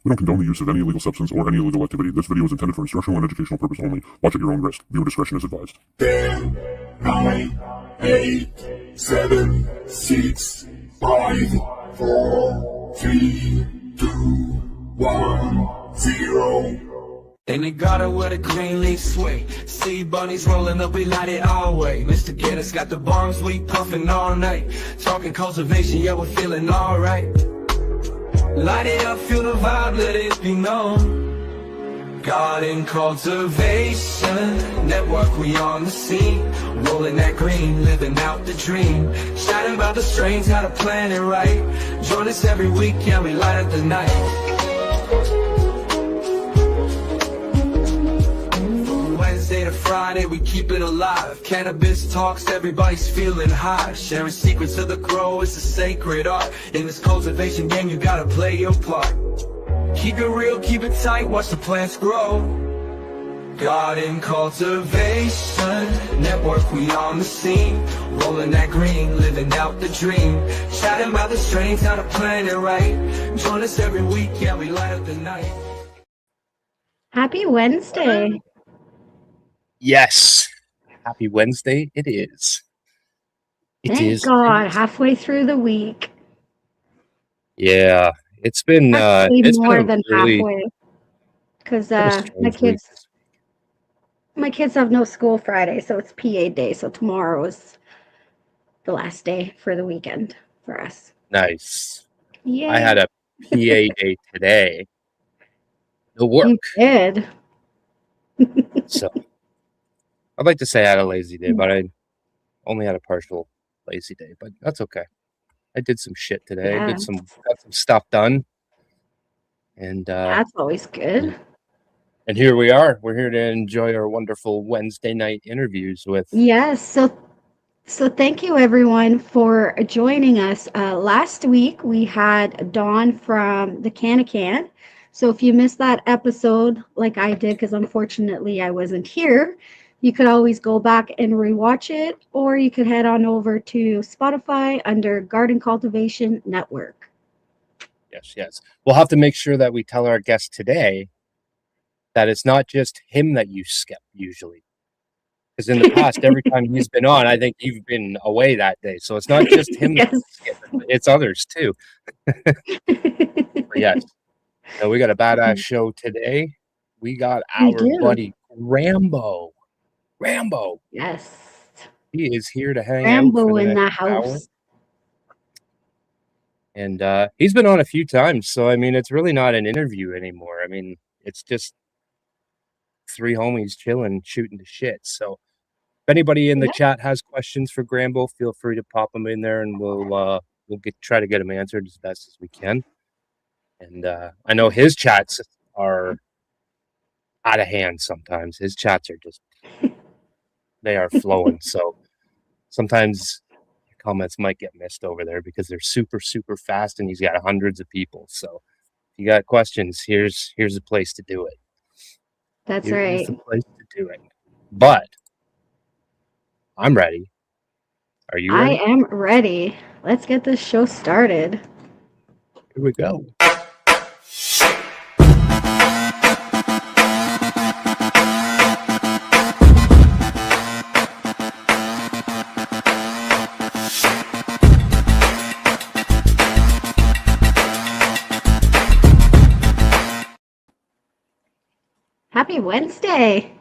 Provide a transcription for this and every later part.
We don't condone the use of any illegal substance or any illegal activity. This video is intended for instructional and educational purpose only. Watch at your own risk. Viewer discretion is advised. 10, 9, 8, 7, 6, 5, 4, 3, 2, 1, 0. In the garden with a green leaf sway, see bunnies rolling up, we light it all way. Mr. Ganiks got the bombs, we puffin' all night. Talking cultivation, yeah, we're feeling alright. Light it up, feel the vibe, let it be known. Garden Cultivation Network, we on the scene. Rolling that green, living out the dream. Chatting about the strains, how to plan it right. Join us every week, yeah, we light up the night. Wednesday to Friday, we keep it alive. Cannabis talks, everybody's feeling high. Sharing secrets of the grow, it's a sacred art. In this cultivation game, you gotta play your part. Keep it real, keep it tight, watch the plants grow. Garden Cultivation Network, we on the scene. Rolling that green, living out the dream. Chatting about the strains, how to plan it right. Join us every week, yeah, we light up the night. Happy Wednesday. Yes. Happy Wednesday it is. Thank God, halfway through the week. Yeah, it's been more than halfway. Because my kids have no school Friday, so it's PA day. So tomorrow is the last day for the weekend for us. Nice. Yeah. I had a PA day today. No work. You did. So I'd like to say I had a lazy day, but I only had a partial lazy day, but that's okay. I did some shit today. Yeah. I got some stuff done. And that's always good. And here we are. We're here to enjoy our wonderful Wednesday night interviews with. Yes. So thank you everyone for joining us. Last week we had Dawn from the Can. So if you missed that episode, like I did, because unfortunately I wasn't here, you could always go back and rewatch it, or you could head on over to Spotify under Garden Cultivation Network. Yes. We'll have to make sure that we tell our guest today that it's not just him that you skip usually. Because in the past, every time he's been on, I think you've been away that day. So it's not just him that you skip, it's others too. Yes. So we got a badass show today. We got our buddy Grambo. Yes. He is here to hang out. Grambo in the house. Hour. And he's been on a few times. So, I mean, it's really not an interview anymore. I mean, it's just three homies chilling, shooting the shit. So if anybody in the chat has questions for Grambo, feel free to pop them in there and we'll try to get them answered as best as we can. And I know his chats are out of hand sometimes. His chats are just, they are flowing. So sometimes comments might get missed over there because they're super, super fast and he's got hundreds of people. So if you got questions, here's a place to do it. That's right. Here's the place to do it. But I'm ready. Are you ready? I am ready. Let's get this show started. Here we go. Happy Wednesday.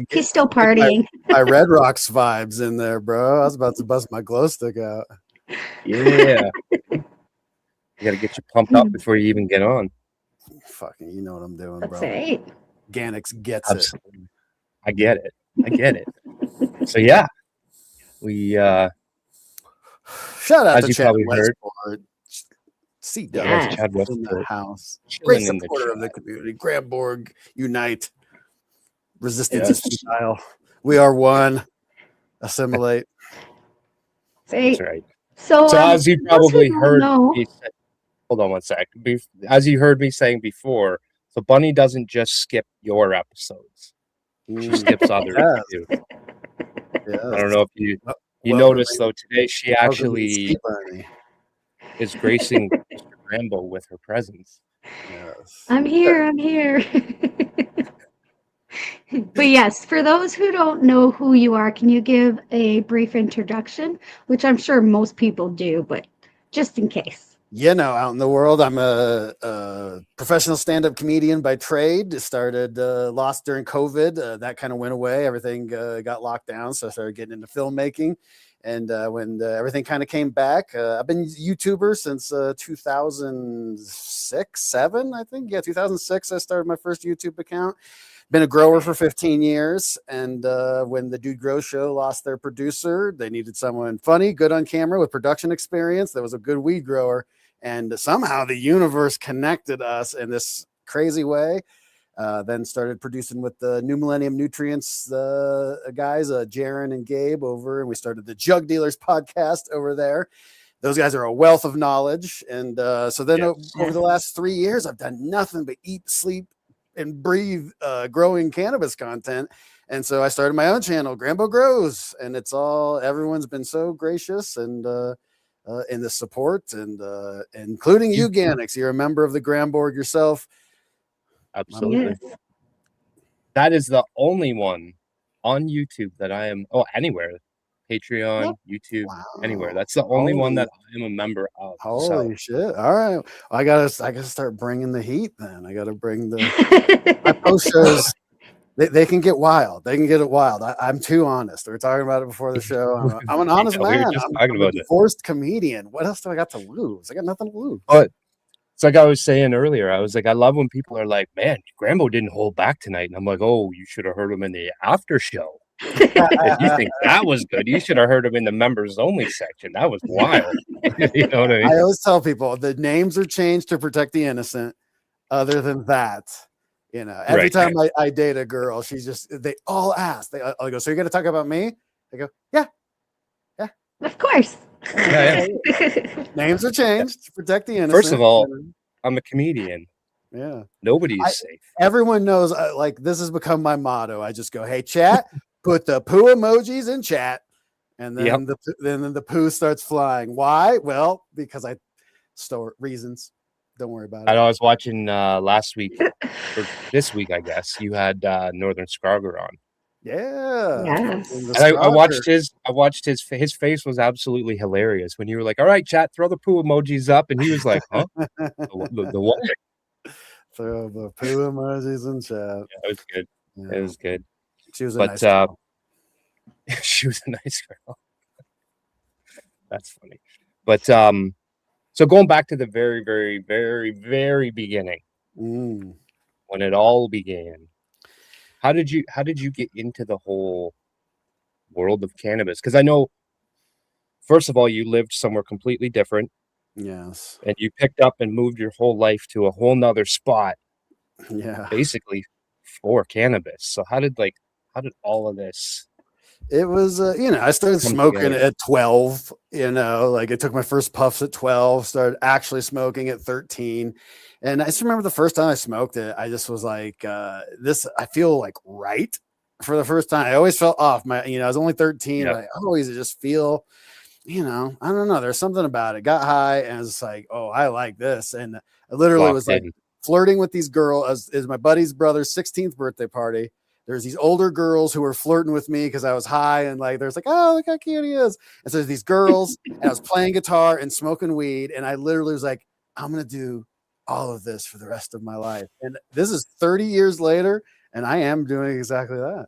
He's still partying. My Red Rocks vibes in there, bro. I was about to bust my glow stick out. Yeah. You got to get you pumped up before you even get on. Fucking, you know what I'm doing, That's bro. Right. Ganiks gets Absolutely. I get it. So, yeah. We, shout out to Chad Westport. Chad Westport in the house. Great supporter of the community. Grambo unite. Resistance is futile. We are one. Assimilate. That's right. So as you probably heard me say, hold on one sec. As you heard me saying before, so Bunny doesn't just skip your episodes. She skips others too. I don't know if you noticed though, today she actually is gracing Mr. Grambo with her presence. Yes. I'm here. I'm here. But yes, for those who don't know who you are, can you give a brief introduction? Which I'm sure most people do, but just in case. Out in the world, I'm a professional stand-up comedian by trade. Started lost during COVID. That kind of went away. Everything got locked down, so I started getting into filmmaking. And when everything kind of came back, I've been YouTuber since 2006, 7, I think. Yeah, 2006. I started my first YouTube account. Been a grower for 15 years. And when the Dude Grow show lost their producer, they needed someone funny, good on camera with production experience. That was a good weed grower. And somehow the universe connected us in this crazy way. Then started producing with the New Millennium Nutrients guys, Jaron and Gabe over, and we started the Jug Dealers podcast over there. Those guys are a wealth of knowledge. And so then over the last 3 years, I've done nothing but eat, sleep, and breathe growing cannabis content. And so I started my own channel, Grambo Grows, and everyone's been so gracious and in the support and including you, Ganiks. You're a member of the Gramborg yourself. Absolutely. Yes. That is the only one on YouTube that I am. Oh, anywhere. Patreon, YouTube, anywhere. That's the only one that I am a member of. Holy shit! All right, I gotta start bringing the heat. Then I gotta bring the my post shows. They can get wild. They can get it wild. I'm too honest. We were talking about it before the show. I'm an honest man. I'm a divorced comedian. What else do I got to lose? I got nothing to lose. But it's like I was saying earlier. I was like, I love when people are like, "Man, Grambo didn't hold back tonight," and I'm like, "Oh, you should have heard him in the after show. If you think that was good, you should have heard him in the members only section. That was wild." You know what I mean? I always tell people the names are changed to protect the innocent. Other than that. Every time I date a girl, they all ask. I go, "So you're going to talk about me?" I go, "Yeah. Of course." Yeah. Names are changed to protect the innocent. First of all, I'm a comedian. Yeah. Nobody's safe. Everyone knows, this has become my motto. I just go, "Hey, chat, put the poo emojis in chat." And then the poo starts flying. Why? Well, because I store reasons. Don't worry about it. I was watching last week or this week, I guess. You had Northern Scarger on. Yeah. Yes. And I watched his face was absolutely hilarious when you were like, "All right, chat, throw the poo emojis up," and he was like, "Huh? the what?" Throw the poo emojis in chat. Yeah, it was good. Yeah. It was good. She was a nice girl. She was a nice girl. That's funny. But so going back to the very, very, very, very beginning, when it all began, how did you get into the whole world of cannabis? Because I know, first of all, you lived somewhere completely different. Yes. And you picked up and moved your whole life to a whole nother spot. Yeah. Basically for cannabis. So how did all of this? It was, I started smoking at 12, it took my first puffs at 12, started actually smoking at 13. And I just remember the first time I smoked it, I just was like, I feel like right for the first time. I always felt off. I was only 13, but I always just feel, I don't know. There's something about it. Got high and I was like, oh, I like this. And I literally was like flirting with these girls. Is my buddy's brother's 16th birthday party. There's these older girls who were flirting with me because I was high and there's like, "Oh, look how cute he is." And so there's these girls and I was playing guitar and smoking weed. And I literally was like, I'm going to do all of this for the rest of my life. And this is 30 years later. And I am doing exactly that.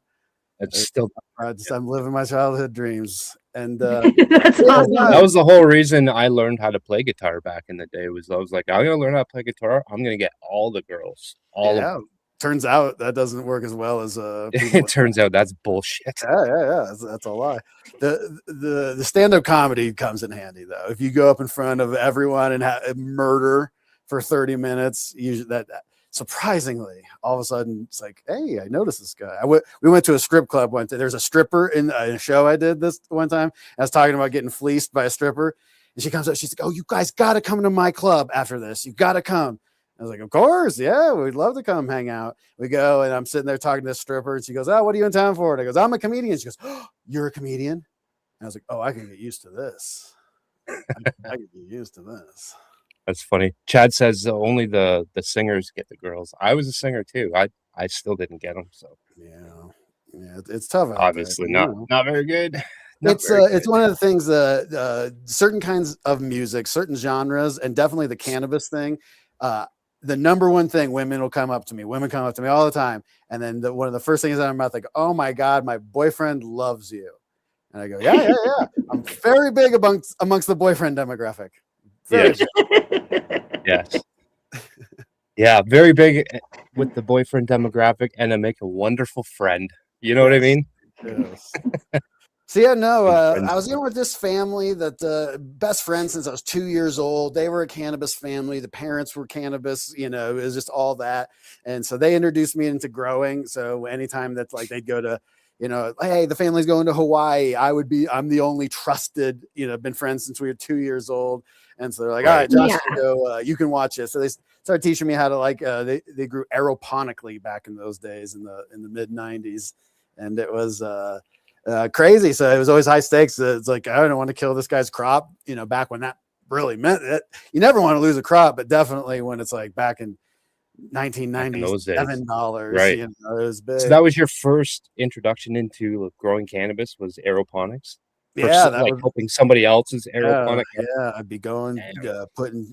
I'm living my childhood dreams. And that's awesome. That was the whole reason I learned how to play guitar back in the day. I was like, I'm going to learn how to play guitar. I'm going to get all the girls, all of them. Turns out that doesn't work as well as it turns out that's bullshit. Yeah. That's a lie. The stand-up comedy comes in handy though. If you go up in front of everyone and murder for 30 minutes, usually that surprisingly, all of a sudden it's like, hey, I noticed this guy. We went to a strip club one time. There's a stripper in a show I did this one time. I was talking about getting fleeced by a stripper, and she comes up. She's like, "Oh, you guys got to come to my club after this. You got to come." I was like, "Of course, yeah, we'd love to come hang out." We go, and I'm sitting there talking to this stripper, and she goes, "Oh, what are you in town for?" And I goes, "I'm a comedian." She goes, "Oh, you're a comedian?" And I was like, "Oh, I can get used to this. I can get used to this." That's funny. Chad says only the singers get the girls. I was a singer too. I still didn't get them. So yeah, it's tough out there. obviously not very good. It's one of the things, certain kinds of music, certain genres, and definitely the cannabis thing. The number one thing, women come up to me all the time. And then one of the first things out of my mouth, like, oh my God, my boyfriend loves you. And I go, yeah. I'm very big amongst the boyfriend demographic. Yes. Yes. Yeah, very big with the boyfriend demographic, and I make a wonderful friend. You know what I mean? Yes. So yeah, no, I was in with this family that best friends since I was 2 years old. They were a cannabis family. The parents were cannabis, it was just all that. And so they introduced me into growing. So anytime that like they'd go to, hey, the family's going to Hawaii, I'm the only trusted, been friends since we were 2 years old. And so they're like, all right, Josh, you can watch it. So they started teaching me how to they grew aeroponically back in those days in the mid 90s. And it was, crazy. So it was always high stakes. It's like, I don't want to kill this guy's crop, back when that really meant it. You never want to lose a crop, but definitely when it's like back in 1997 dollars, right? It was big. So that was your first introduction into growing cannabis, was aeroponics? Yeah, that was helping somebody else's aeroponic. Yeah, I'd be going,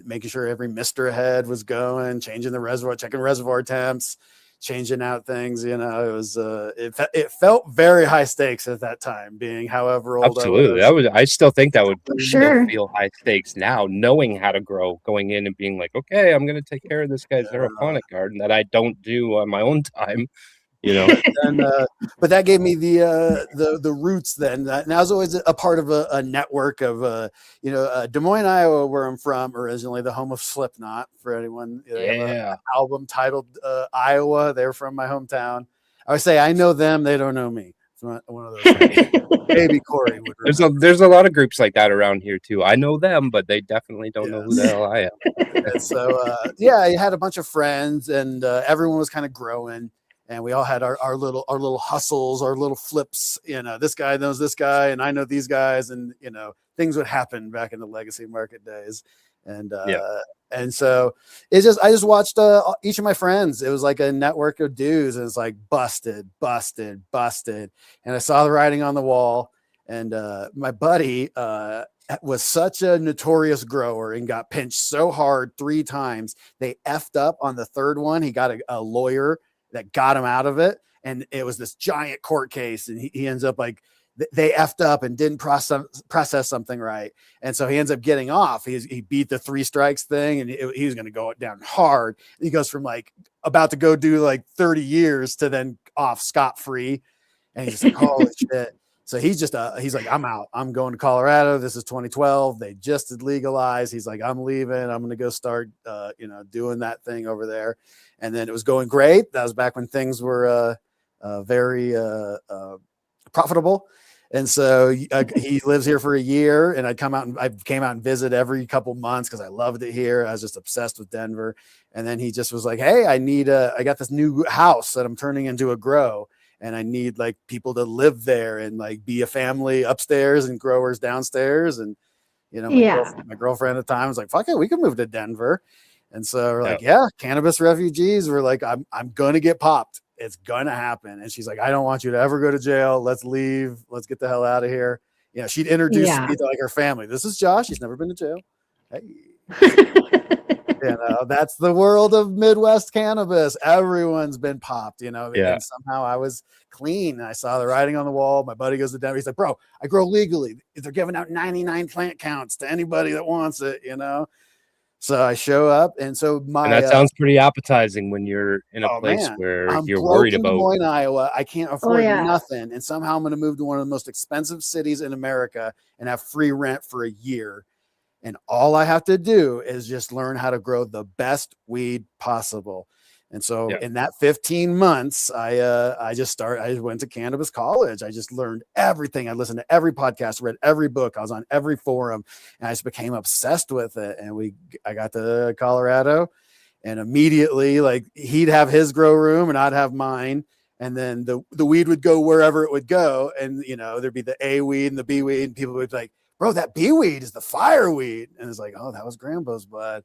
making sure every mister ahead was going, changing the reservoir, checking reservoir temps, changing out things. It was it felt very high stakes at that time, being however old Absolutely. I was. I still think that would Sure. feel high stakes now, knowing how to grow, going in and being like, okay, I'm going to take care of this guy's aeroponic garden that I don't do on my own time. And, but that gave me the roots then. And I was always a part of a network of, Des Moines, Iowa, where I'm from, originally the home of Slipknot. For anyone, they have an album titled Iowa. They're from my hometown. I would say I know them, they don't know me. It's not one of those. Maybe Corey would. There's a lot of groups like that around here too. I know them, but they definitely don't know who the hell I am. And so I had a bunch of friends, and everyone was kind of growing. And we all had our little hustles, our little flips. This guy knows this guy, and I know these guys, and things would happen back in the legacy market days. And so I just watched each of my friends. It was like a network of dudes, and it's like busted. And I saw the writing on the wall. And my buddy was such a notorious grower and got pinched so hard 3 times. They effed up on the third one. He got a lawyer that got him out of it. And it was this giant court case. And he ends up like, they effed up and didn't process something right. And so he ends up getting off. He beat the 3 strikes thing, and he was going to go down hard. He goes from like about to go do like 30 years to then off scot-free. And he's like, holy shit. So he's like, I'm out. I'm going to Colorado. This is 2012. They just had legalized. He's like, I'm leaving. I'm going to go start, doing that thing over there. And then it was going great. That was back when things were very profitable. And so he lives here for a year, and I came out and visit every couple months because I loved it here. I was just obsessed with Denver. And then he just was like, hey, I got this new house that I'm turning into a grow, and I need like people to live there and like be a family upstairs and growers downstairs. And, my girlfriend at the time was like, fuck it, we can move to Denver. And so we're like, cannabis refugees. We're like, I'm going to get popped. It's going to happen. And she's like, I don't want you to ever go to jail. Let's leave. Let's get the hell out of here. She'd introduce me to like her family. This is Josh. He's never been to jail. Hey. That's the world of Midwest cannabis. Everyone's been popped, and somehow I was clean. I saw the writing on the wall. My buddy goes to Denver. He's like, bro, I grow legally. They're giving out 99 plant counts to anybody that wants it, So I show up, and so and that sounds pretty appetizing when you're in a place where you're worried about. Des Moines, Iowa. I can't afford nothing, and somehow I'm going to move to one of the most expensive cities in America and have free rent for a year. And all I have to do is just learn how to grow the best weed possible. And so in that 15 months, I went to cannabis college. I just learned everything. I listened to every podcast, read every book. I was on every forum, and I just became obsessed with it. And I got to Colorado, and immediately like he'd have his grow room and I'd have mine. And then the weed would go wherever it would go. And, there'd be the A weed and the B weed, and people would be like, bro, that bee weed is the fireweed. And it's like, oh, that was Grambo's bud.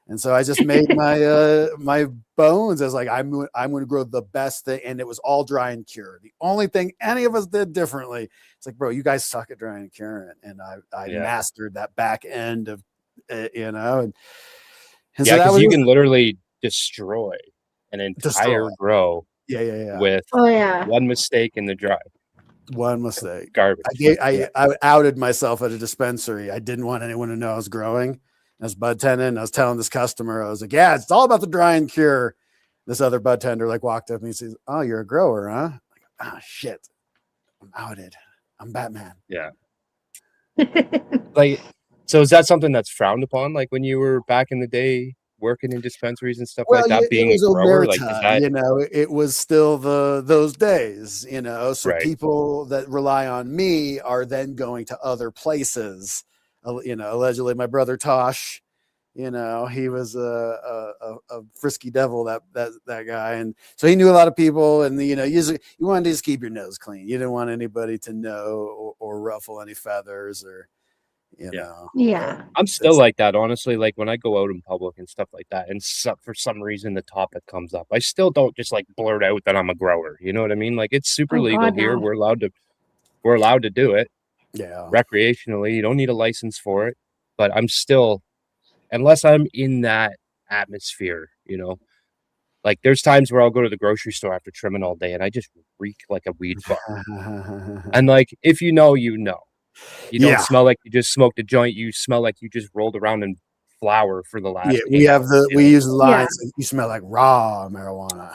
And so I just made my my bones as like, I'm going to grow the best thing. And it was all dry and cure. The only thing any of us did differently, it's like, bro, you guys suck at dry and curing. And I mastered that back end of you know, and so because you can literally destroy an entire grow with one mistake in the dry. One mistake. Garbage. I outed myself at a dispensary. I didn't want anyone to know I was growing. I was bud tending. I was telling this customer, I was like, yeah, it's all about the dry and cure. This other bud tender like walked up and he says, oh, you're a grower, huh? Like, oh shit. I'm outed. I'm Batman. Yeah. Like, so is that something that's frowned upon? Like when you were back in the day working in dispensaries and stuff like that, being a grower, like, is that... you know, it was still those days, you know, so people that rely on me are then going to other places. You know, allegedly my brother Tosh, you know, he was a frisky devil, that guy. And so he knew a lot of people, and, you know, you wanted to just keep your nose clean. You didn't want anybody to know or ruffle any feathers or, you know. Yeah. I'm still like that, honestly. Like when I go out in public and stuff like that, and for some reason the topic comes up, I still don't just like blurt out that I'm a grower. You know what I mean? Like it's super legal here. No. We're allowed to do it. Yeah. Recreationally. You don't need a license for it. But I'm still, unless I'm in that atmosphere, you know, like there's times where I'll go to the grocery store after trimming all day and I just reek like a weed farm. And like, if you know, you know. You don't smell like you just smoked a joint. You smell like you just rolled around in flour for the last. Yeah, we use the lines. You smell like raw marijuana.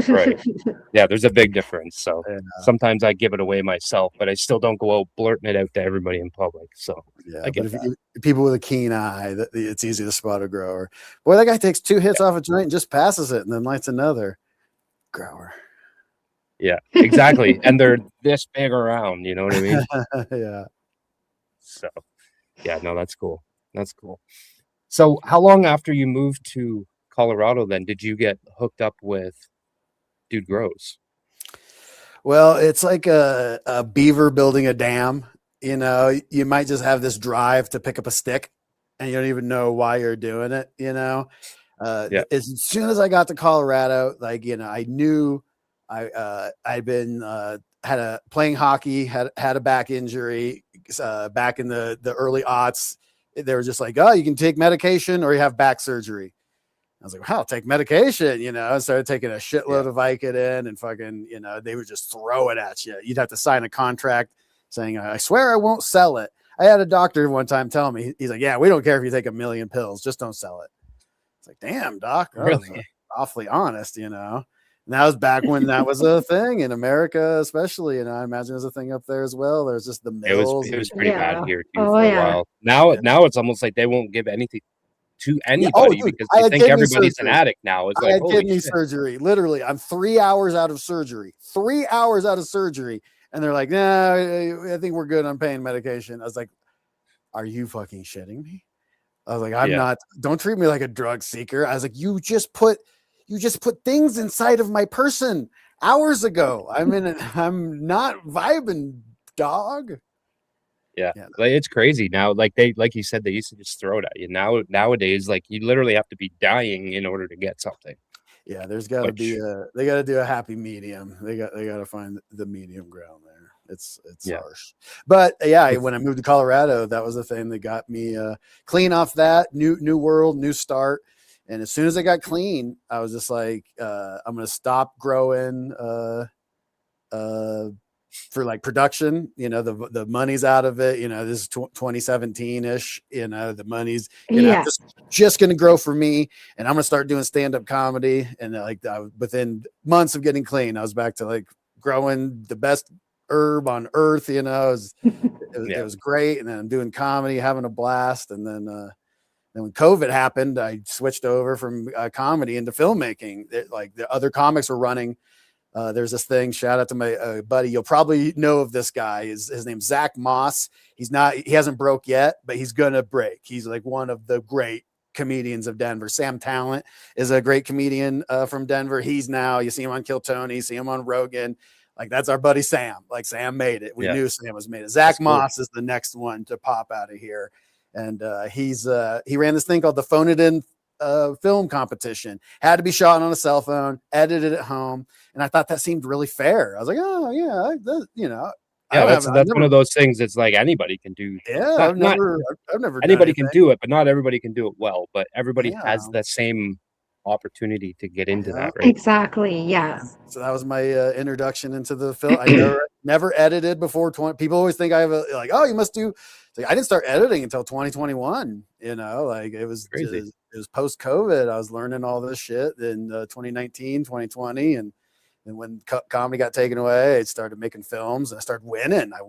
Right. Yeah, there's a big difference. So sometimes I give it away myself, but I still don't go out blurting it out to everybody in public. So yeah, but if people with a keen eye, it's easy to spot a grower. Boy, that guy takes 2 hits off a joint and just passes it, and then lights another grower. Yeah, exactly. And they're this big around, you know what I mean? Yeah. So, yeah, no, that's cool. That's cool. So how long after you moved to Colorado then did you get hooked up with Dude Grows? Well, it's like a beaver building a dam. You know, you might just have this drive to pick up a stick and you don't even know why you're doing it, you know? As soon as I got to Colorado, like, you know, I knew I'd been playing hockey, had a back injury back in the early aughts. They were just like, oh, you can take medication or you have back surgery. I was like, well, I'll take medication, you know. I started taking a shitload of Vicodin and fucking, you know, they would just throw it at you. You'd have to sign a contract saying, I swear I won't sell it. I had a doctor one time tell me, he's like, yeah, we don't care if you take 1,000,000 pills, just don't sell it. It's like, damn, doc, really awfully honest, you know. And that was back when that was a thing in America, especially, and I imagine it was a thing up there as well. There's just the mills. It was pretty bad here too for a while. Now it's almost like they won't give anything to anybody because they think everybody's an addict now. It's like, I had kidney surgery. Literally, I'm 3 hours out of surgery. 3 hours out of surgery, and they're like, "Nah, I think we're good on pain medication." I was like, "Are you fucking shitting me?" I was like, "I'm not. Don't treat me like a drug seeker." I was like, "You just put things inside of my person hours ago. I'm not vibing, dog." Yeah. Like, it's crazy now. Like you said, they used to just throw it at you. Nowadays, like you literally have to be dying in order to get something. Yeah, there's got to be they got to do a happy medium. They got to find the medium ground there. It's harsh. But when I moved to Colorado, that was the thing that got me clean off that new world, new start. And as soon as I got clean, I was just like, I'm going to stop growing for like production. You know, the money's out of it. You know, this is 2017-ish. You know, the money's just going to grow for me. And I'm going to start doing stand-up comedy. And within months of getting clean, I was back to like growing the best herb on earth. You know, it was great. And then I'm doing comedy, having a blast. And then when COVID happened, I switched over from comedy into filmmaking. Like the other comics were running. There's this thing. Shout out to my buddy. You'll probably know of this guy. His name's Zach Moss. He hasn't broke yet, but he's gonna break. He's like one of the great comedians of Denver. Sam Talent is a great comedian from Denver. You see him on Kill Tony, see him on Rogan. Like that's our buddy Sam. Like Sam made it. We Yeah. knew Sam was made it. Zach That's cool. Moss is the next one to pop out of here. And he ran this thing called the Phone It In film competition. Had to be shot on a cell phone, edited at home. And I thought that seemed really fair. I was like, oh yeah, you know. Yeah, that's one of those things. It's like anybody can do. Yeah, I've never. Anybody can do it, but not everybody can do it well. But everybody has the same opportunity to get into that, right? Exactly. Yeah. So that was my introduction into the film. I never edited before 20. People always think I have like, oh, you must do. Like, I didn't start editing until 2021. You know, like it was crazy. It was post COVID. I was learning all this shit in 2019, 2020, and when comedy got taken away, I started making films and I started winning. I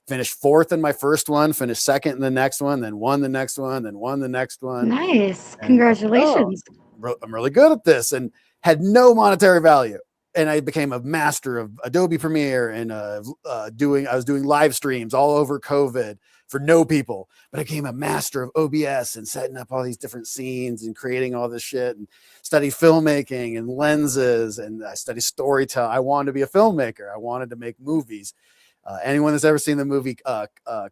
finished 4th in my first one, finished 2nd in the next one, then won the next one, then won the next one. Nice. Congratulations. I'm really good at this, and had no monetary value. And I became a master of Adobe Premiere and I was doing live streams all over COVID for no people, but I became a master of OBS and setting up all these different scenes and creating all this shit, and studied filmmaking and lenses, and I studied storytelling. I wanted to be a filmmaker. I wanted to make movies. Anyone that's ever seen the movie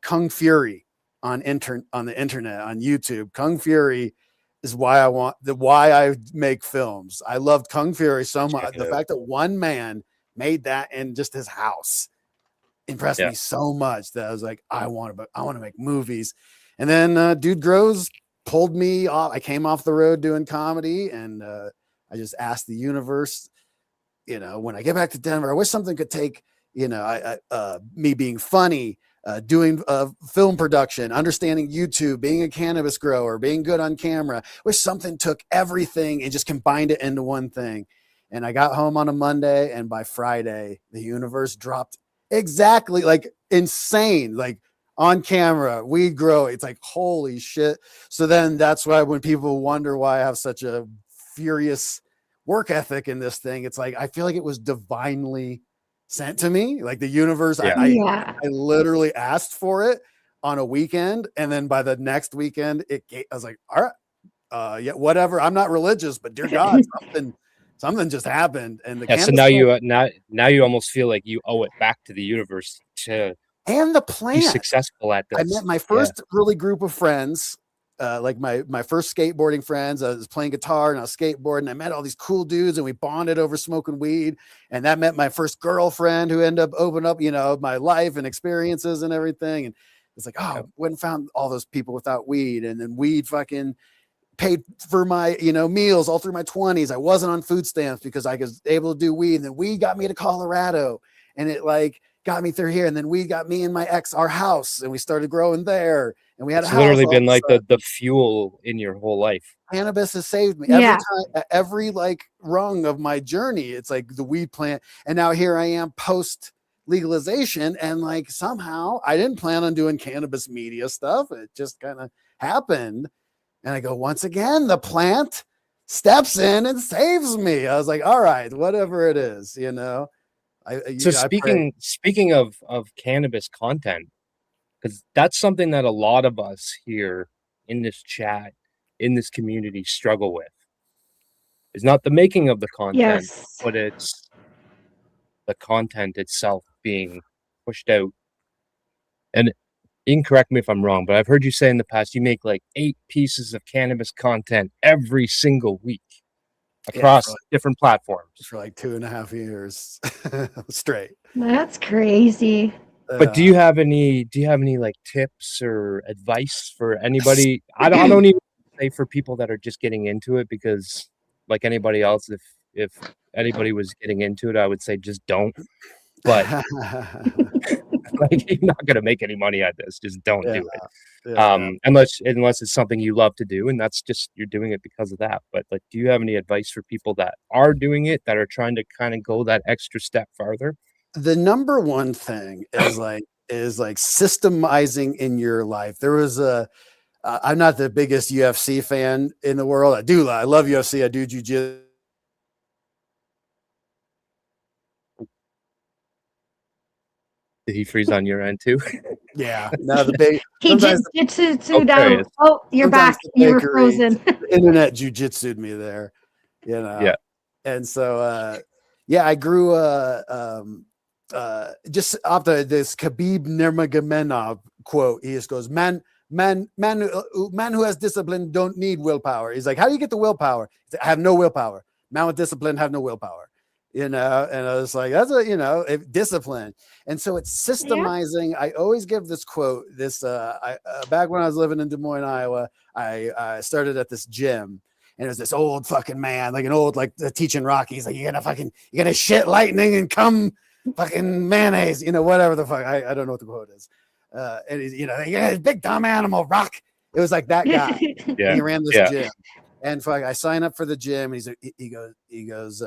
Kung Fury on the internet, on YouTube, Kung Fury is why I make films. I loved Kung Fury so much. The fact that one man made that in just his house impressed me so much that I was like, I want to make movies. And then Dude Grows pulled me off. I came off the road doing comedy, and I just asked the universe, you know, when I get back to Denver, I wish something could take, you know, me being funny, doing film production, understanding YouTube, being a cannabis grower, being good on camera. Wish something took everything and just combined it into one thing. And I got home on a Monday, and by Friday, the universe dropped exactly, like, insane, like on camera, weed grow. It's like, holy shit. So then that's why when people wonder why I have such a furious work ethic in this thing, it's like, I feel like it was divinely sent to me. Like the universe, I literally asked for it on a weekend. And then by the next weekend, I was like, all right, yeah, whatever. I'm not religious, but dear God, something just happened. And so now you almost feel like you owe it back to the universe to and the plant. Be successful at this. I met my first really group of friends, like my first skateboarding friends. I was playing guitar and I was skateboarding. I met all these cool dudes, and we bonded over smoking weed. And that met my first girlfriend, who ended up opening up, you know, my life and experiences and everything. And it's like, oh, went and found all those people without weed, and then weed fucking paid for my, you know, meals all through my 20s. I wasn't on food stamps because I was able to do weed. And then weed got me to Colorado, and it like got me through here. And then weed got me and my ex our house, and we started growing there. And we had it's literally been like the fuel in your whole life. Cannabis has saved me every time, every like rung of my journey. It's like the weed plant. And now here I am post legalization, and like somehow I didn't plan on doing cannabis media stuff. It just kind of happened. And I go, once again, the plant steps in and saves me. I was like, all right, whatever it is, you know. Speaking of cannabis content, because that's something that a lot of us here in this chat, in this community, struggle with. It's not the making of the content, but it's the content itself being pushed out. And you can correct me if I'm wrong, but I've heard you say in the past you make like 8 pieces of cannabis content every single week across different platforms for like 2.5 years straight. That's crazy. But do you have any like tips or advice for anybody? I don't even say for people that are just getting into it, because like anybody else, if anybody was getting into it, I would say just don't. But like, you're not gonna make any money at this. Just don't do it. Unless it's something you love to do, and that's just you're doing it because of that. But like, do you have any advice for people that are doing it, that are trying to kind of go that extra step farther? The number one thing is like systemizing in your life. There was I'm not the biggest UFC fan in the world. I love UFC. I do jiu-jitsu. Did he freeze on your end too? Yeah. No, the big he jiu-jitsu down. Oh, you're back. You were frozen. The internet jiu-jitsu'd me there. You know. Yeah. And so I grew just after this Khabib Nurmagomedov quote, he just goes, man who has discipline don't need willpower. He's like, how do you get the willpower? Like, I have no willpower. Man with discipline have no willpower, and I was like, that's discipline. And so it's systemizing. I always give this quote, back when I was living in Des Moines, Iowa, I started at this gym. And it was this old fucking man, like an old, like teaching Rocky. He's like, you're gonna shit lightning and come fucking mayonnaise, whatever the fuck. I don't know what the quote is. And he's, yeah, big dumb animal, rock. It was like that guy. He ran this gym. And I sign up for the gym. And he goes,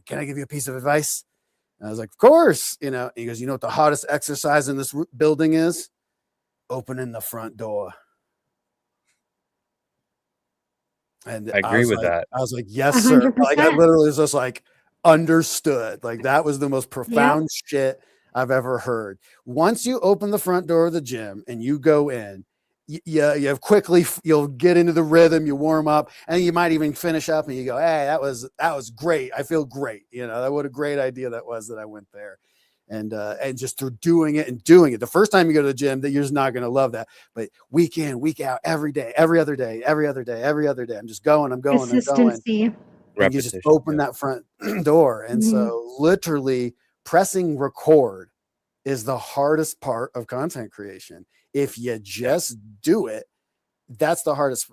can I give you a piece of advice? And I was like, of course. He goes, you know what the hardest exercise in this building is? Opening the front door. And I agree with that. I was like, yes, sir. 100%. Like, I literally was just like, understood. Like, that was the most profound shit I've ever heard. Once you open the front door of the gym and you go in, you quickly, you'll get into the rhythm, you warm up, and you might even finish up and you go, hey, that was great. I feel great. What a great idea that was that I went there. And just through doing it. The first time you go to the gym, that you're just not going to love that. But week in, week out, every day, every other day, I'm just going, I'm going. And you just open that front door. And so literally pressing record is the hardest part of content creation. If you just do it, that's the hardest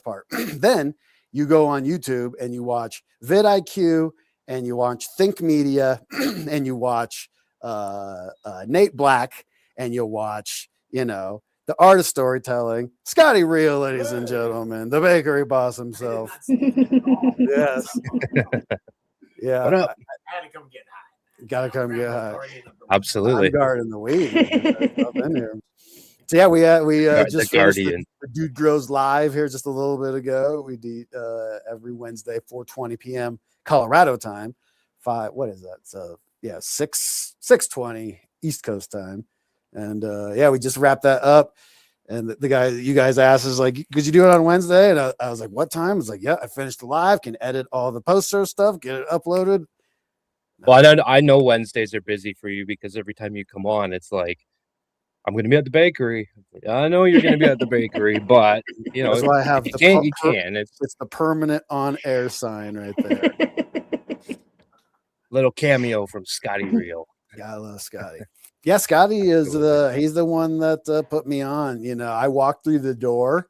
part. Then you go on YouTube and you watch vidIQ and you watch Think Media and you watch Nate Black, and you'll watch, the art of storytelling, Scotty Real, ladies and gentlemen, the bakery boss himself. Yes. Yeah. What up? I had to come get high. Gotta come get high. Absolutely. I'm guarding the weed. Up in here. So yeah, we just finished the Dude Grows live here just a little bit ago. We do every Wednesday, 4:20 p.m. Colorado time. What is that? So 6:20 East Coast time. And we just wrapped that up. And the guy you guys asked is like, could you do it on Wednesday? And I was like, what time? I was like, yeah, I finished the live, can edit all the post-show stuff, get it uploaded. Well, I know Wednesdays are busy for you because every time you come on, it's like, I'm going to be at the bakery. I know you're going to be at the bakery, but that's why I have you can. It's the permanent on-air sign right there. Little cameo from Scotty Real. Yeah, I love Scotty. Yeah, Scotty is he's the one that put me on. I walked through the door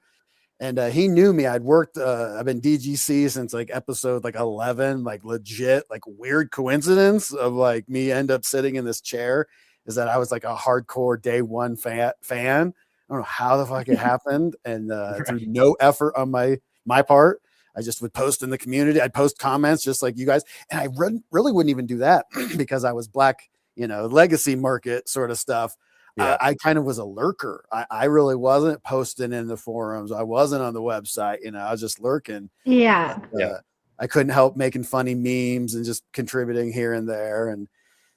and he knew me. I've been DGC since like episode 11, like legit, like weird coincidence of like me end up sitting in this chair is that I was like a hardcore day one fan. I don't know how the fuck it happened. And through no effort on my part, I just would post in the community. I'd post comments just like you guys. And I really wouldn't even do that because I was black, legacy market sort of stuff. Yeah. I kind of was a lurker. I really wasn't posting in the forums. I wasn't on the website. I was just lurking. Yeah. But, I couldn't help making funny memes and just contributing here and there. And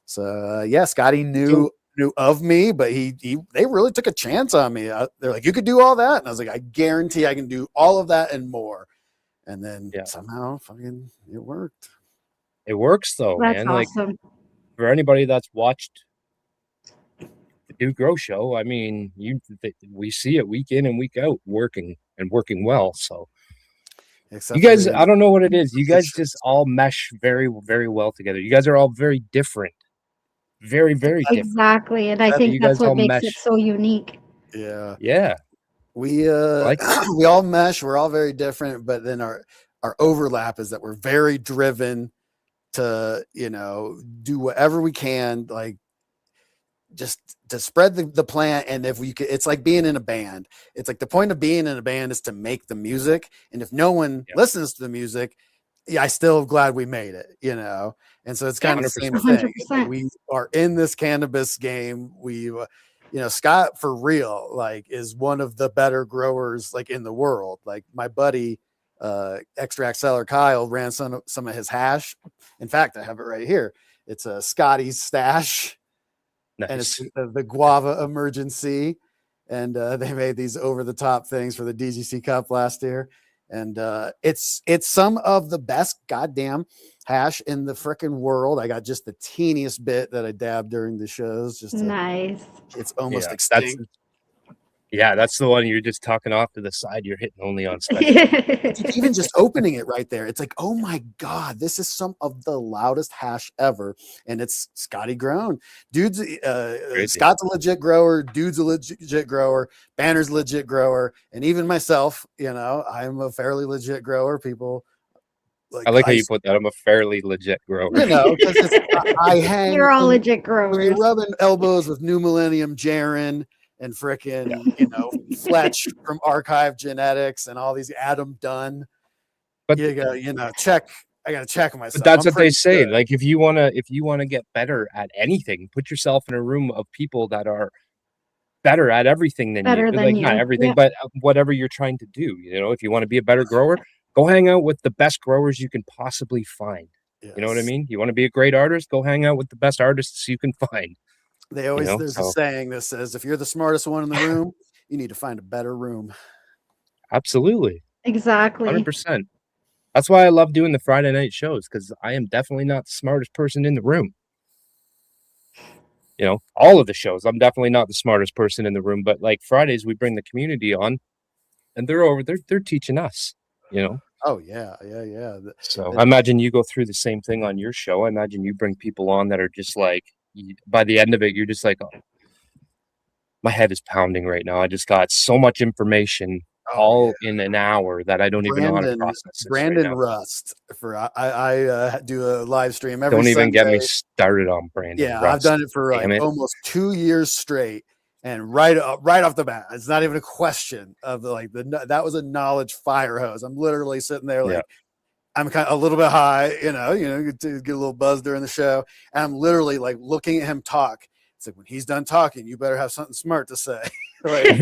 so, Scotty knew of me, but they really took a chance on me. They're like, you could do all that. And I was like, I guarantee I can do all of that and more. And then somehow fucking it worked. It works though, That's man. awesome. Like for anybody that's watched the Dude Grow show, I mean, we see it week in and week out working well. So except you guys, I don't know what it is. You guys just all mesh very, very well together. You guys are all very different. Very, very different. Exactly. And I think that's what makes it so unique. Yeah. Yeah. We we all mesh, we're all very different, but then our overlap is that we're very driven to, do whatever we can, like just to spread the plant. And if we could, it's like being in a band. It's like the point of being in a band is to make the music. And if no one listens to the music, I still glad we made it, And so it's kind of the same thing. 100%. We are in this cannabis game. We Scott for real, like is one of the better growers like in the world. Like my buddy, extract seller Kyle ran some of his hash. In fact, I have it right here. It's a Scotty's stash. Nice. And it's the guava emergency. And they made these over the top things for the DGC Cup last year. And it's some of the best goddamn hash in the freaking world. I got just the teeniest bit that I dabbed during the shows. Just nice. It's almost Yeah, extinct. That's the one you're just talking off to the side. You're hitting only on special. Even just opening it right there, it's like, oh my God, this is some of the loudest hash ever. And it's Scotty grown. Dude's Scott's a legit grower, dude's a legit grower, Banner's a legit grower, and even myself, you know, I'm a fairly legit grower. People I like how you put that. I'm a fairly legit grower. You know, because I hang. You're all legit growers. You're rubbing elbows with New Millennium Jaron and frickin', you know, Fletch from Archive Genetics and all these Adam Dunn. But you go, you know, I gotta check myself. But that's what they say. Good. Like if you wanna get better at anything, put yourself in a room of people that are better at everything than you. Like not everything, but whatever you're trying to do. You know, if you want to be a better grower, go hang out with the best growers you can possibly find. Yes. You know what I mean? You want to be a great artist, go hang out with the best artists you can find. They always, there's a saying that says, if you're the smartest one in the room, you need to find a better room. Absolutely. Exactly. 100%. That's why I love doing the Friday night shows, because I am definitely not the smartest person in the room. You know, all of the shows, I'm definitely not the smartest person in the room, but like Fridays, we bring the community on and they're teaching us, you know? Oh yeah. So I imagine you go through the same thing on your show. I imagine you bring people on that are just like, by the end of it, you're just like, oh, my head is pounding right now. I just got so much information in an hour that I don't even know how to process this. Brandon Rust I do a live stream every Don't even Sunday. get me started on Brandon. Yeah, Rust. I've done it for almost 2 years straight, and right off the bat, it's not even a question of that was a knowledge fire hose. I'm literally sitting there like. Yeah. I'm kind of a little bit high, you know, get a little buzz during the show. And I'm literally like looking at him talk. It's like, when he's done talking, you better have something smart to say. Like,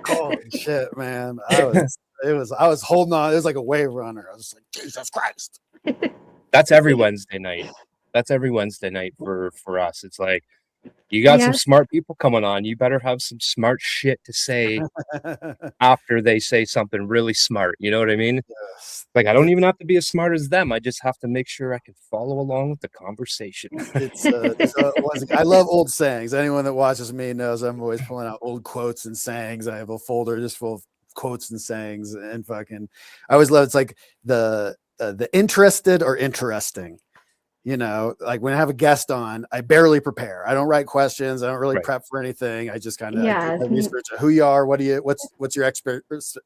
holy shit, man. I was holding on. It was like a wave runner. I was just like, Jesus Christ. That's every Wednesday night. For us. It's like, you got some smart people coming on. You better have some smart shit to say after they say something really smart. You know what I mean? Yes. Like, I don't even have to be as smart as them. I just have to make sure I can follow along with the conversation. I love old sayings. Anyone that watches me knows I'm always pulling out old quotes and sayings. I have a folder just full of quotes and sayings, and I always love. It's like the interested or interesting. You know, like when I have a guest on, I barely prepare. I don't write questions. I don't really prep for anything. I just kind of research who you are, what's your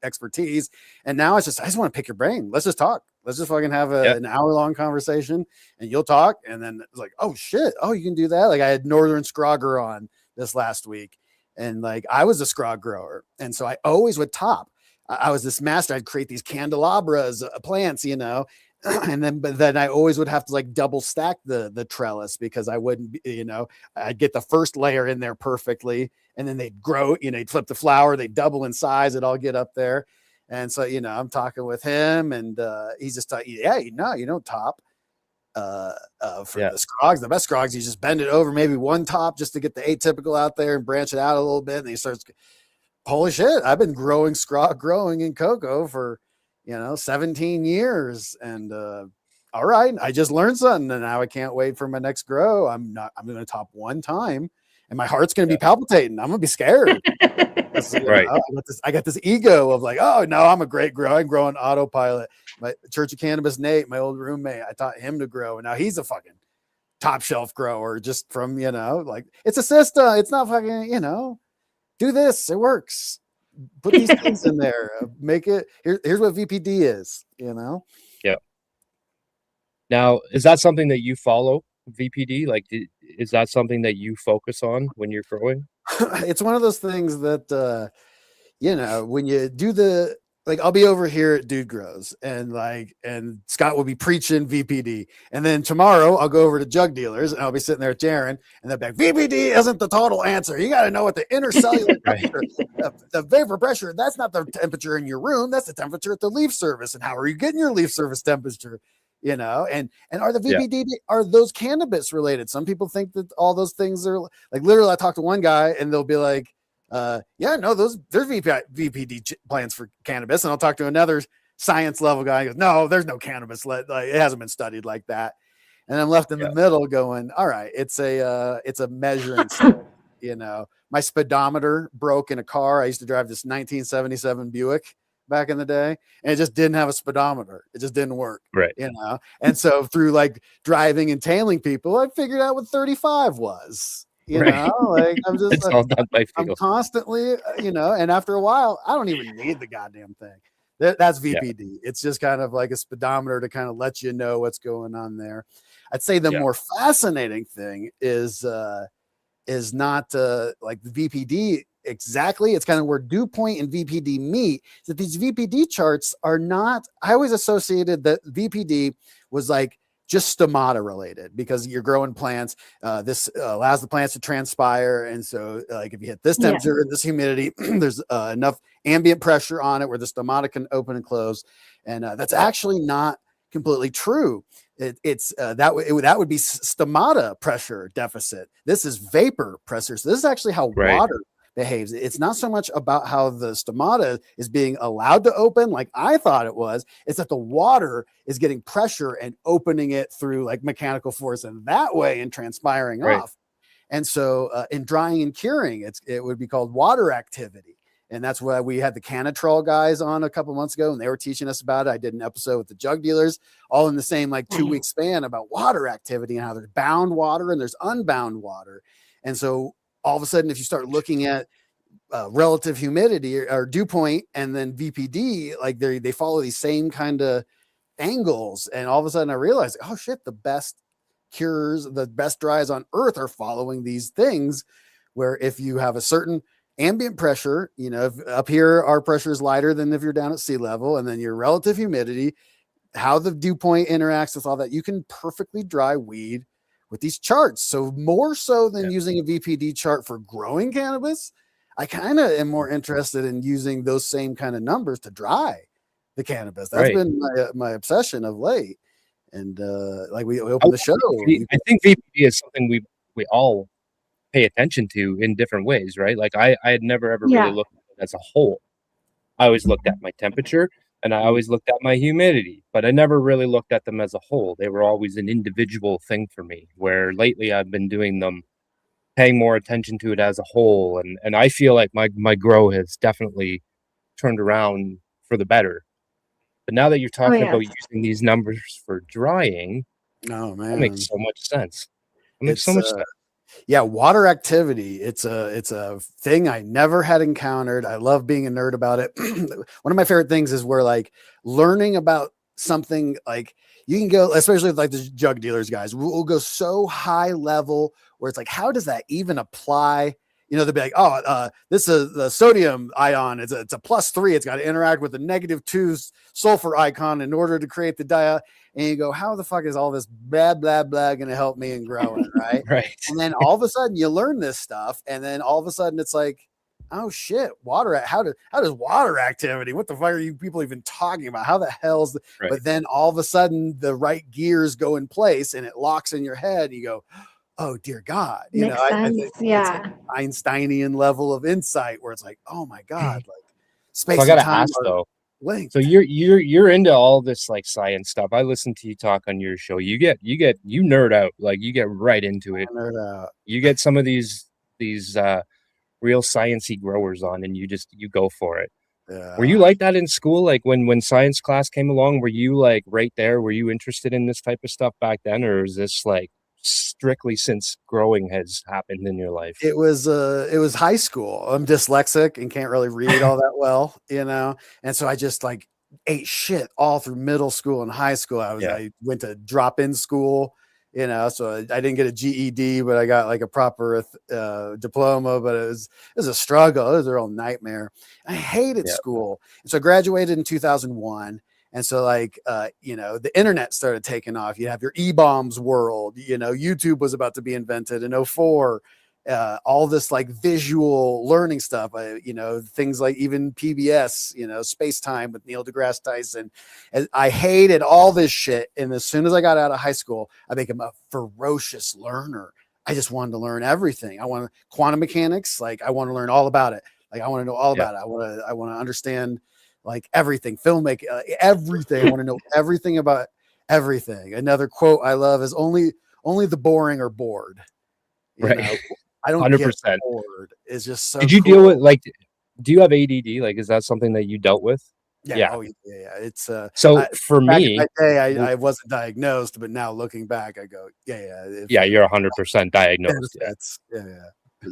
expertise. And now I just want to pick your brain. Let's just talk. Let's just fucking have an hour-long conversation, and you'll talk. And then it's like, oh shit, oh, you can do that. Like I had Northern Scrogger on this last week, and like I was a scrog grower, and so I always would top. I was this master. I'd create these candelabras, plants, you know. But then I always would have to like double stack the trellis, because I wouldn't, you know, I'd get the first layer in there perfectly, and then they'd grow, you know, they'd flip the flower, they'd double in size, it'd all get up there. And so, you know, I'm talking with him, and he's just like, you don't top the scrogs. The best scrogs, you just bend it over maybe one top just to get the atypical out there and branch it out a little bit. And he starts, holy shit, I've been growing in cocoa for 17 years. And all right, I just learned something, and now I can't wait for my next grow. I'm going to top one time, and my heart's going to be palpitating. I'm going to be scared. Right. I got this ego of like, oh no, I'm a great grower. I'm growing autopilot. My Church of Cannabis, Nate, my old roommate, I taught him to grow, and now he's a fucking top shelf grower just from, like, it's a system. It's not fucking, do this. It works. Put these things in there. Make it. Here's what VPD is. Yeah. Now, is that something that you follow, VPD? Like, is that something that you focus on when you're growing? It's one of those things that, when you do I'll be over here at Dude Grows, and Scott will be preaching VPD. And then tomorrow I'll go over to Jug Dealers, and I'll be sitting there with Jaron, and they'll be like, VPD isn't the total answer. You got to know what the intercellular temperature, the vapor pressure, that's not the temperature in your room. That's the temperature at the leaf service. And how are you getting your leaf service temperature? And are the VPD, are those cannabis related? Some people think that all those things are like, literally, I talked to one guy, and they'll be like, yeah, no, there's VPD plants for cannabis. And I'll talk to another science level guy. He goes, no, there's no cannabis. Like, it hasn't been studied like that. And I'm left in the middle going, all right, it's a measuring stick. You know, my speedometer broke in a car. I used to drive this 1977 Buick back in the day, and it just didn't have a speedometer. It just didn't work. Right. You know, and so through like driving and tailing people, I figured out what 35 was. You know, like I'm just it's all done by feel. I'm constantly, you know, and after a while, I don't even need the goddamn thing. That's VPD. Yeah. It's just kind of like a speedometer to kind of let you know what's going on there. I'd say the more fascinating thing is not like the VPD exactly. It's kind of where dew point and VPD meet. That these VPD charts are not. I always associated that VPD was like just stomata related because you're growing plants. This allows the plants to transpire, and so like if you hit this temperature and this humidity, there's enough ambient pressure on it where the stomata can open and close, and that's actually not completely true. That would be stomata pressure deficit. This is vapor pressure. So this is actually how water behaves. It's not so much about how the stomata is being allowed to open like I thought it was. It's that the water is getting pressure and opening it through like mechanical force and that way and transpiring off. And so in drying and curing, it would be called water activity. And that's why we had the Canatrol guys on a couple months ago, and they were teaching us about it. I did an episode with the jug dealers, all in the same like 2-week span about water activity and how there's bound water and there's unbound water. And so all of a sudden, if you start looking at relative humidity or dew point and then VPD, like they follow these same kind of angles. And all of a sudden I realized, oh shit, the best cures, the best dries on earth are following these things where if you have a certain ambient pressure, you know, up here, our pressure is lighter than if you're down at sea level, and then your relative humidity, how the dew point interacts with all that, you can perfectly dry weed with these charts. So more so than using a VPD chart for growing cannabis, I kind of am more interested in using those same kind of numbers to dry the cannabis. That's been my obsession of late. And like we opened the show. I think VPD is something we all pay attention to in different ways, right? Like I had never ever really looked at it as a whole. I always looked at my temperature and I always looked at my humidity, but I never really looked at them as a whole. They were always an individual thing for me, where lately I've been doing them, paying more attention to it as a whole. And I feel like my grow has definitely turned around for the better. But now that you're talking about using these numbers for drying, that makes so much sense. It makes so much sense. Yeah, water activity. It's a thing I never had encountered. I love being a nerd about it. One of my favorite things is where like learning about something, like you can go, especially with like the jug dealers guys, we'll go so high level where it's like, how does that even apply? You know, they'll be like, oh, this is the sodium ion. It's a +3. It's got to interact with the -2 sulfur icon in order to create the dia. And you go, how the fuck is all this blah, blah, blah going to help me in growing, right? And then all of a sudden you learn this stuff. And then all of a sudden it's like, oh shit, water. How does water activity? What the fuck are you people even talking about? How the hell's But then all of a sudden the right gears go in place and it locks in your head. You go, oh dear God, you know, I think it's like Einsteinian level of insight where it's like, oh my God, like space and time are linked. So you're into all this like science stuff. I listen to you talk on your show. You nerd out, like you get right into it. Nerd out. You get some of these real sciencey growers on, and you go for it. Yeah. Were you like that in school? Like when science class came along, were you like right there? Were you interested in this type of stuff back then, or is this like strictly since growing has happened in your life? It was high school. I'm dyslexic and can't really read all that well, you know, and so I just like ate shit all through middle school and high school. I went to drop-in school, you know, so I didn't get a GED, but I got like a proper diploma. But it was a struggle. It was a real nightmare. I hated school, and so I graduated in 2001. And so like, you know, the internet started taking off. You have your E-bombs world, you know, YouTube was about to be invented in 2004. All this like visual learning stuff, you know, things like even PBS, you know, Space Time with Neil deGrasse Tyson. And I hated all this shit. And as soon as I got out of high school, I became a ferocious learner I just wanted to learn everything. I want quantum mechanics. Like I want to learn all about it. Like I want to know all about it. I want to understand like everything, filmmaking, everything. I want to know everything about everything. Another quote I love is only the boring are bored. You know, I don't 100%. Get bored. It's just so Did you deal with like, do you have ADD? Like, is that something that you dealt with? Yeah. Oh, yeah. It's so for me, back in my day, I wasn't diagnosed, but now looking back, I go, you're 100% diagnosed. Yeah.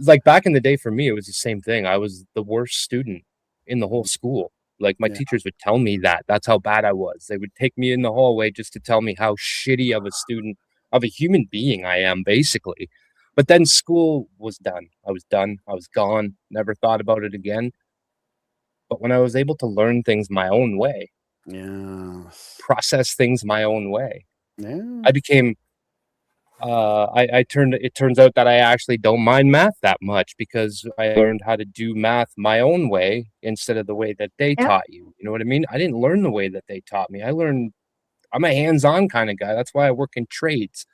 Like back in the day, for me, it was the same thing. I was the worst student in the whole school. Like my teachers would tell me that. That's how bad I was. They would take me in the hallway just to tell me how shitty of a student, of a human being I am, basically. But then school was done. I was done. I was gone. Never thought about it again. But when I was able to learn things my own way, process things my own way, I became, it turns out that I actually don't mind math that much because I learned how to do math my own way instead of the way that they taught you. You know what I mean? I didn't learn the way that they taught me. I'm a hands-on kind of guy. That's why I work in trades.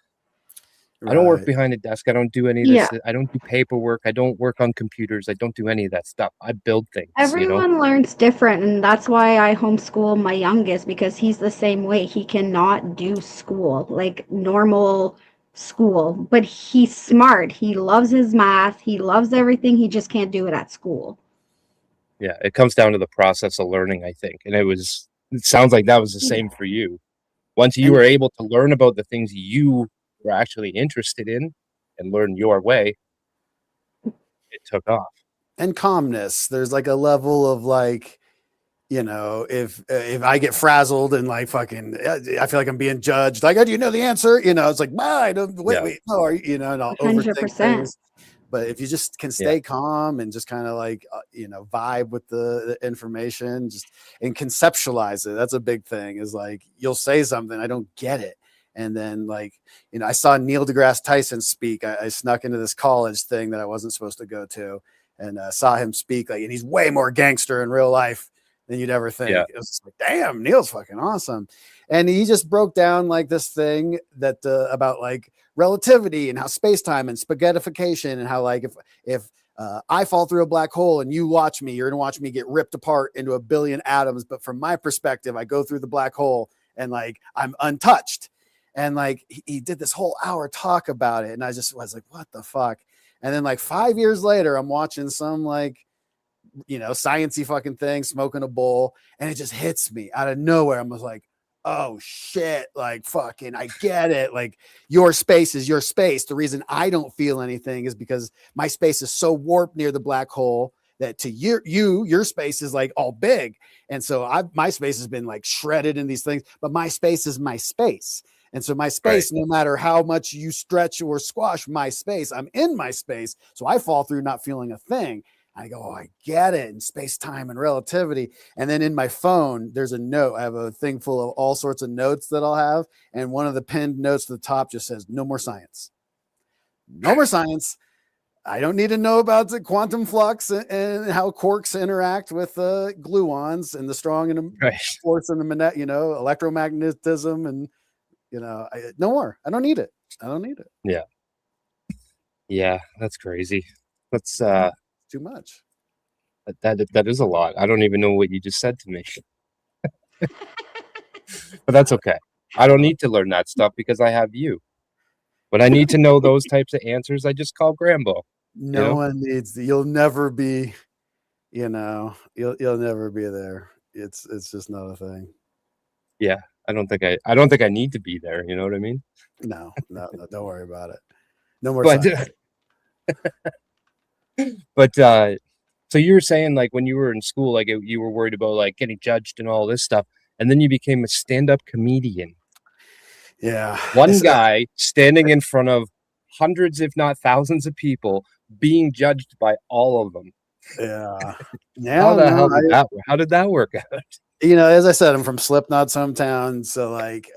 I don't work behind a desk. I don't do any of this. I don't do paperwork. I don't work on computers. I don't do any of that stuff. I build things. Everyone learns different, and that's why I homeschool my youngest, because he's the same way. He cannot do school, like normal school, but he's smart. He loves his math. He loves everything. He just can't do it at school. Yeah, it comes down to the process of learning, I think. And it sounds like that was the same for you. Once you were able to learn about the things you were actually interested in and learn your way, it took off. And calmness. There's like a level of like, you know, if I get frazzled and like fucking, I feel like I'm being judged. Like, oh, do you know the answer? You know, it's like, I don't wait, no, you know, and I'll 100%. Overthink things. But if you just can stay calm and just kind of like, you know, vibe with the information, just and conceptualize it. That's a big thing. Is like you'll say something, I don't get it. And then like, you know, I saw Neil deGrasse Tyson speak. I snuck into this college thing that I wasn't supposed to go to and saw him speak. Like, and he's way more gangster in real life than you'd ever think. It was like, damn, Neil's fucking awesome. And he just broke down like this thing that about like relativity and how space-time and spaghettification and how like if I fall through a black hole and you watch me, you're gonna watch me get ripped apart into a billion atoms. But from my perspective, I go through the black hole and like I'm untouched. And like he did this whole hour talk about it. And I just was like, what the fuck? And then like 5 years later, I'm watching some like, you know, sciencey fucking thing, smoking a bowl. And it just hits me out of nowhere. I was like, oh shit, like fucking, I get it. Like your space is your space. The reason I don't feel anything is because my space is so warped near the black hole that to your space is like all big. And so my space has been like shredded in these things, but my space is my space. And so my space, no matter how much you stretch or squash my space, I'm in my space. So I fall through not feeling a thing. I go, oh, I get it. And space, time, and relativity. And then in my phone, there's a note. I have a thing full of all sorts of notes that I'll have. And one of the pinned notes to the top just says, no more science. No more science. I don't need to know about the quantum flux and how quarks interact with gluons and the strong and the force and the, you know, electromagnetism and, you know, no more. I don't need it. I don't need it. Yeah. Yeah. That's crazy. That's too much. That is a lot. I don't even know what you just said to me. But that's okay. I don't need to learn that stuff because I have you. When I need to know those types of answers, I just call Grambo. No one needs to. You'll never be, you know, you'll never be there. It's just not a thing. Yeah. I don't think I need to be there. You know what I mean? No, don't worry about it. No more science. But so you were saying like when you were in school, like you were worried about like getting judged and all this stuff, and then you became a stand-up comedian. Yeah. One guy standing in front of hundreds, if not thousands of people, being judged by all of them. Yeah. How did that work out? You know, as I said, I'm from Slipknot's hometown. So like,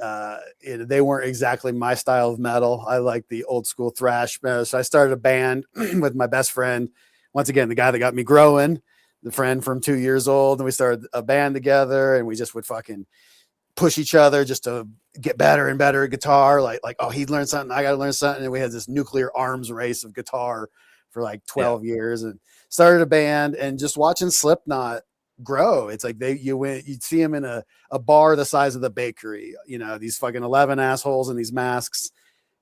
you know, they weren't exactly my style of metal. I like the old school thrash. So I started a band with my best friend. Once again, the guy that got me growing, the friend from 2 years old. And we started a band together and we just would fucking push each other just to get better and better at guitar. Like, oh, he learned something, I got to learn something. And we had this nuclear arms race of guitar for like 12 years, and started a band, and just watching Slipknot grow. It's like you'd see them in a bar the size of the bakery, you know, these fucking 11 assholes in these masks.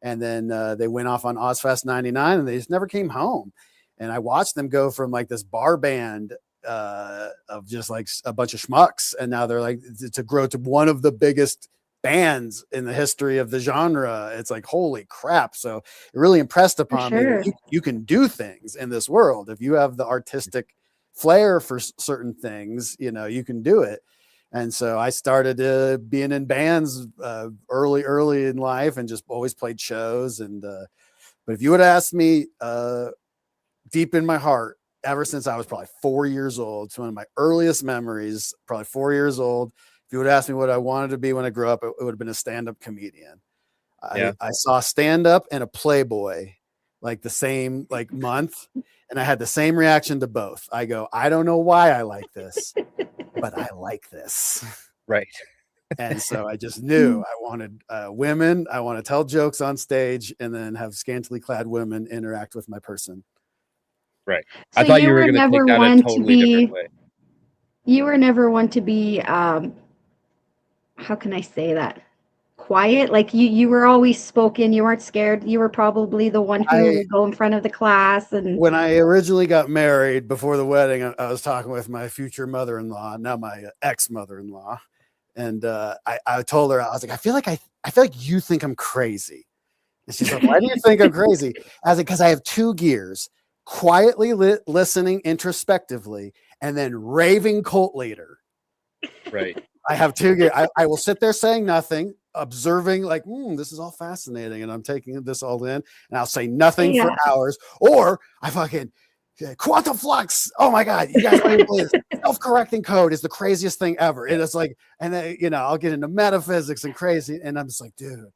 And then they went off on Ozfest 99, and they just never came home. And I watched them go from like this bar band of just like a bunch of schmucks, and now they're like to grow to one of the biggest bands in the history of the genre. It's like, holy crap. So it really impressed upon me that you can do things in this world. If you have the artistic flair for certain things, you know, you can do it. And so I started being in bands early in life, and just always played shows. And but if you would ask me deep in my heart, ever since I was probably 4 years old, it's one of my earliest memories, probably 4 years old. If you would ask me what I wanted to be when I grew up, it would have been a stand-up comedian. I saw stand-up and a Playboy like the same like month, and I had the same reaction to both. I go, I don't know why I like this, but I like this. Right. And so I just knew I wanted women. I want to tell jokes on stage and then have scantily clad women interact with my person. Right. So I thought you were going to take that a totally different way. You were never one to be, how can I say that? Quiet. Like you were always spoken. You weren't scared. You were probably the one who would go in front of the class. And when I originally got married, before the wedding, I was talking with my future mother-in-law, now my ex-mother-in-law. And I told her, I was like, I feel like you think I'm crazy. And she's like, why do you think I'm crazy? I was like, because I have two gears: quietly listening introspectively, and then raving cult leader. Right. I have two gears. I will sit there saying nothing, observing like, this is all fascinating, and I'm taking this all in, and I'll say nothing for hours. Or I fucking quantum flux. Oh my God, you guys don't even believe this. Self-correcting code is the craziest thing ever. And it's like, and then, you know, I'll get into metaphysics and crazy, and I'm just like, dude,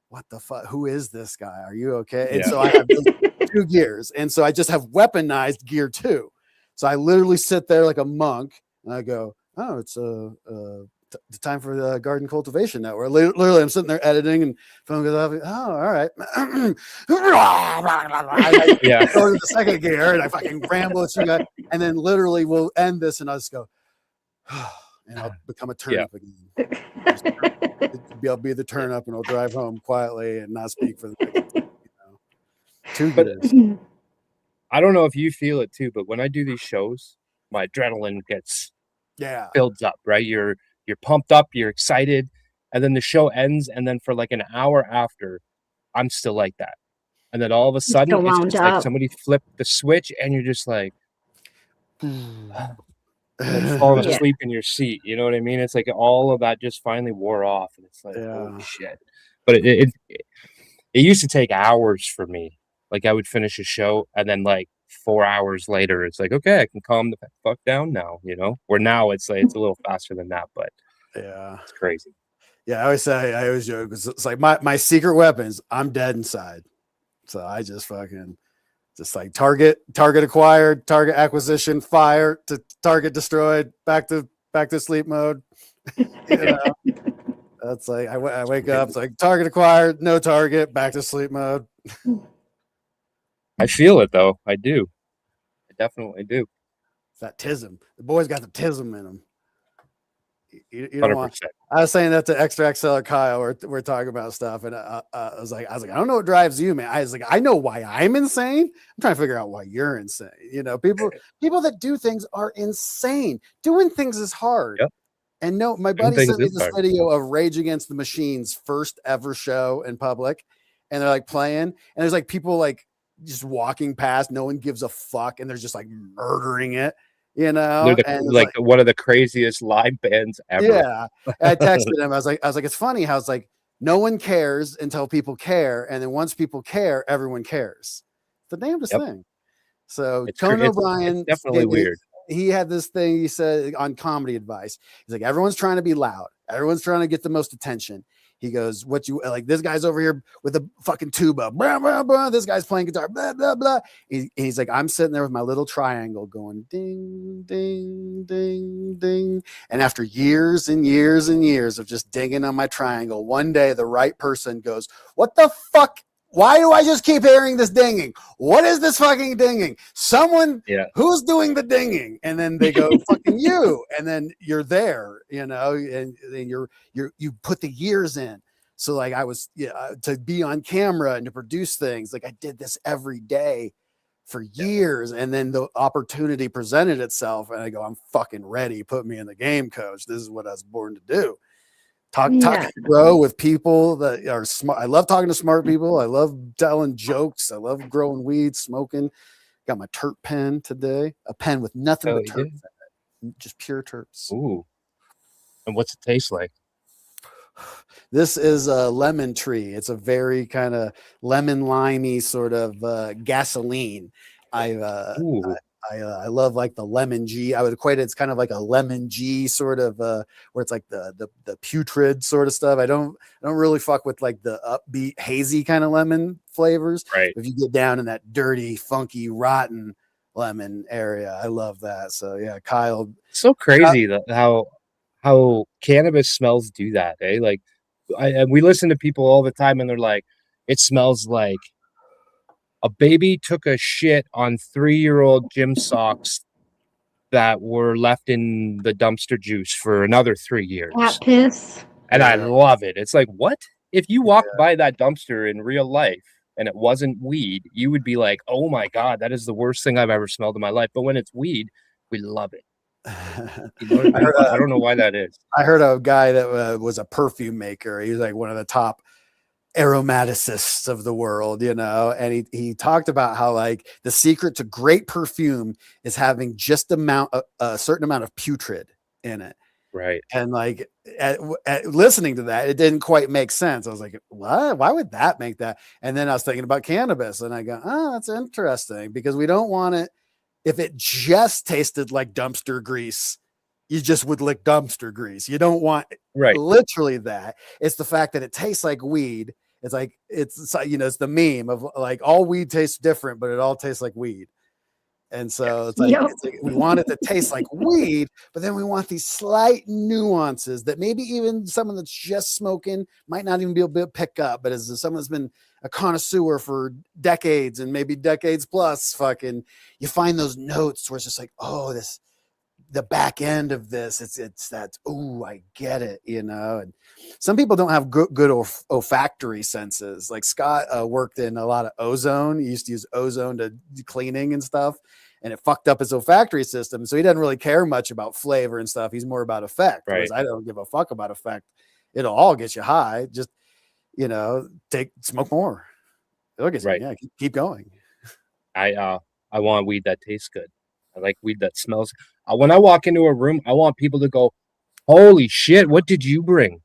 what the fuck? Who is this guy? Are you okay? And so I have those two gears, and so I just have weaponized gear 2. So I literally sit there like a monk, and I go, oh, it's the time for the Garden Cultivation Network. Literally, I'm sitting there editing, and phone goes off. Oh, all right. I go to the second gear, and I fucking ramble at you guys, and then literally we'll end this, and I'll just go, and I'll become a turnip again. I'll be the turnip, and I'll drive home quietly and not speak for the next, you know, 2 years. I don't know if you feel it too, but when I do these shows, my adrenaline gets builds up, right? You're pumped up, you're excited, and then the show ends, and then for like an hour after, I'm still like that. And then all of a sudden, it's just like somebody flipped the switch, and you're just like falling asleep in your seat. You know what I mean? It's like all of that just finally wore off, and it's like, holy shit. But it used to take hours for me. Like I would finish a show, and then like 4 hours later, it's like, okay, I can calm the fuck down now, you know? Where now it's like, it's a little faster than that, but it's crazy. Yeah, I always joke, it's like my secret weapons, I'm dead inside. So I just fucking just like target acquired, target acquisition, fire to target destroyed, back to sleep mode. You know? That's like I wake up, it's like target acquired, no target, back to sleep mode. I feel it though. I do. I definitely do. It's that tism. The boy's got the tism in him. You don't 100%. want, I was saying that to Extra XL Kyle. We're talking about stuff, and I was like, I don't know what drives you, man. I was like, I know why I'm insane. I'm trying to figure out why you're insane. You know, people that do things are insane. Doing things is hard. Yep. And no, my buddy sent me this video of Rage Against the Machine's first ever show in public, and they're like playing, and there's like people like just walking past, no one gives a fuck, and they're just like murdering it, you know. And like one of the craziest live bands ever. Yeah. I texted him. I was like, it's funny how it's like no one cares until people care, and then once people care, everyone cares. The damnedest thing. So Conan O'Brien, definitely weird. He had this thing he said on Comedy Advice. He's like, everyone's trying to be loud. Everyone's trying to get the most attention. He goes, what you like? This guy's over here with a fucking tuba. Blah, blah, blah. This guy's playing guitar. Blah, blah, blah. He's like, I'm sitting there with my little triangle going ding, ding, ding, ding. And after years and years and years of just dinging on my triangle, one day the right person goes, what the fuck? Why do I just keep hearing this dinging? What is this fucking dinging? Someone who's doing the dinging? And then they go, fucking you. And then you're there, you know, and you put the years in. So like I was to be on camera and to produce things, like I did this every day for years. And then the opportunity presented itself and I go, I'm fucking ready. Put me in the game, coach. This is what I was born to do. Talk and grow with people that are smart. I love talking to smart people. I love telling jokes. I love growing weed, smoking. Got my terp pen today. A pen with nothing but terps in it. Just pure terps. Ooh. And what's it taste like? This is a lemon tree. It's a very kind of lemon limey sort of gasoline. I love like the lemon G. I would equate it. It's kind of like a lemon G sort of where it's like the putrid sort of stuff. I don't really fuck with like the upbeat hazy kind of lemon flavors. Right. If you get down in that dirty, funky, rotten lemon area, I love that. So yeah, Kyle. So crazy that how cannabis smells do that, eh? Like we listen to people all the time and they're like, it smells like a baby took a shit on 3-year-old gym socks that were left in the dumpster juice for another 3 years. Cat piss. And I love it. It's like, what? If you walked by that dumpster in real life and it wasn't weed, you would be like, oh my God, that is the worst thing I've ever smelled in my life. But when it's weed, we love it. You know what I mean? I don't know why that is. I heard a guy that was a perfume maker. He was like one of the top aromaticists of the world, you know, and he talked about how like the secret to great perfume is having just a certain amount of putrid in it. Right. And like at listening to that, it didn't quite make sense. I was like, what? Why would that make that? And then I was thinking about cannabis and I go, oh, that's interesting because we don't want it. If it just tasted like dumpster grease, you just would lick dumpster grease. You don't want literally that. It's the fact that it tastes like weed. It's like, it's, you know, it's the meme of like all weed tastes different, but it all tastes like weed. And so it's like we want it to taste like weed, but then we want these slight nuances that maybe even someone that's just smoking might not even be able to pick up. But as someone that's been a connoisseur for decades and maybe decades plus, fucking, you find those notes where it's just like, oh, the back end of this, it's that, oh, I get it, you know. And some people don't have good olfactory senses. Like Scott worked in a lot of ozone. He used to use ozone to cleaning and stuff, and it fucked up his olfactory system. So he doesn't really care much about flavor and stuff. He's more about effect. Whereas I don't give a fuck about effect. It'll all get you high. Just, you know, smoke more. It'll get you, keep going. I want weed that tastes good. I like weed that smells. When I walk into a room, I want people to go, holy shit, what did you bring?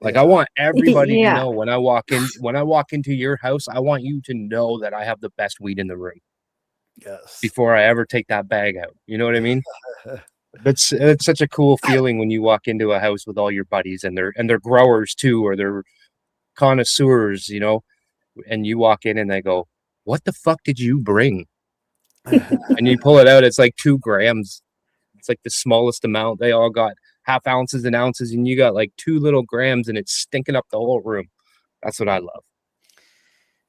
Like I want everybody to know when I walk into your house, I want you to know that I have the best weed in the room. Yes. Before I ever take that bag out. You know what I mean? It's such a cool feeling when you walk into a house with all your buddies and they're growers too, or they're connoisseurs, you know, and you walk in and they go, what the fuck did you bring? And you pull it out, it's like 2 grams. It's like the smallest amount. They all got half ounces and ounces, and you got like 2 little grams, and it's stinking up the whole room. That's what I love.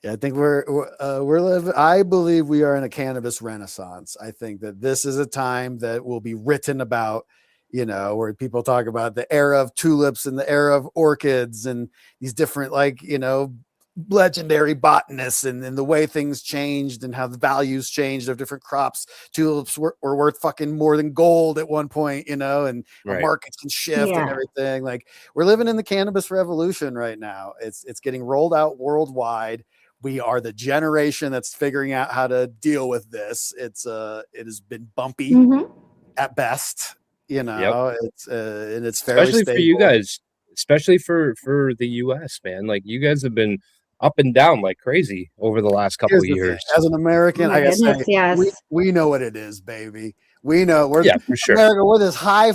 Yeah, I think we're living. I believe we are in a cannabis renaissance. I think that this is a time that will be written about, you know, where people talk about the era of tulips and the era of orchids and these different, like, you know, legendary botanists and the way things changed and how the values changed of different crops. Tulips were worth fucking more than gold at one point, you know, and markets can shift and everything. Like we're living in the cannabis revolution right now. It's getting rolled out worldwide. We are the generation that's figuring out how to deal with this. It has been bumpy at best, you know. It's and it's fairly especially stable. For you guys, especially for the US, man. Like you guys have been up and down like crazy over the last couple of years. As an American, I gotta say, we know what it is, baby. We know we're for sure. America. We're this high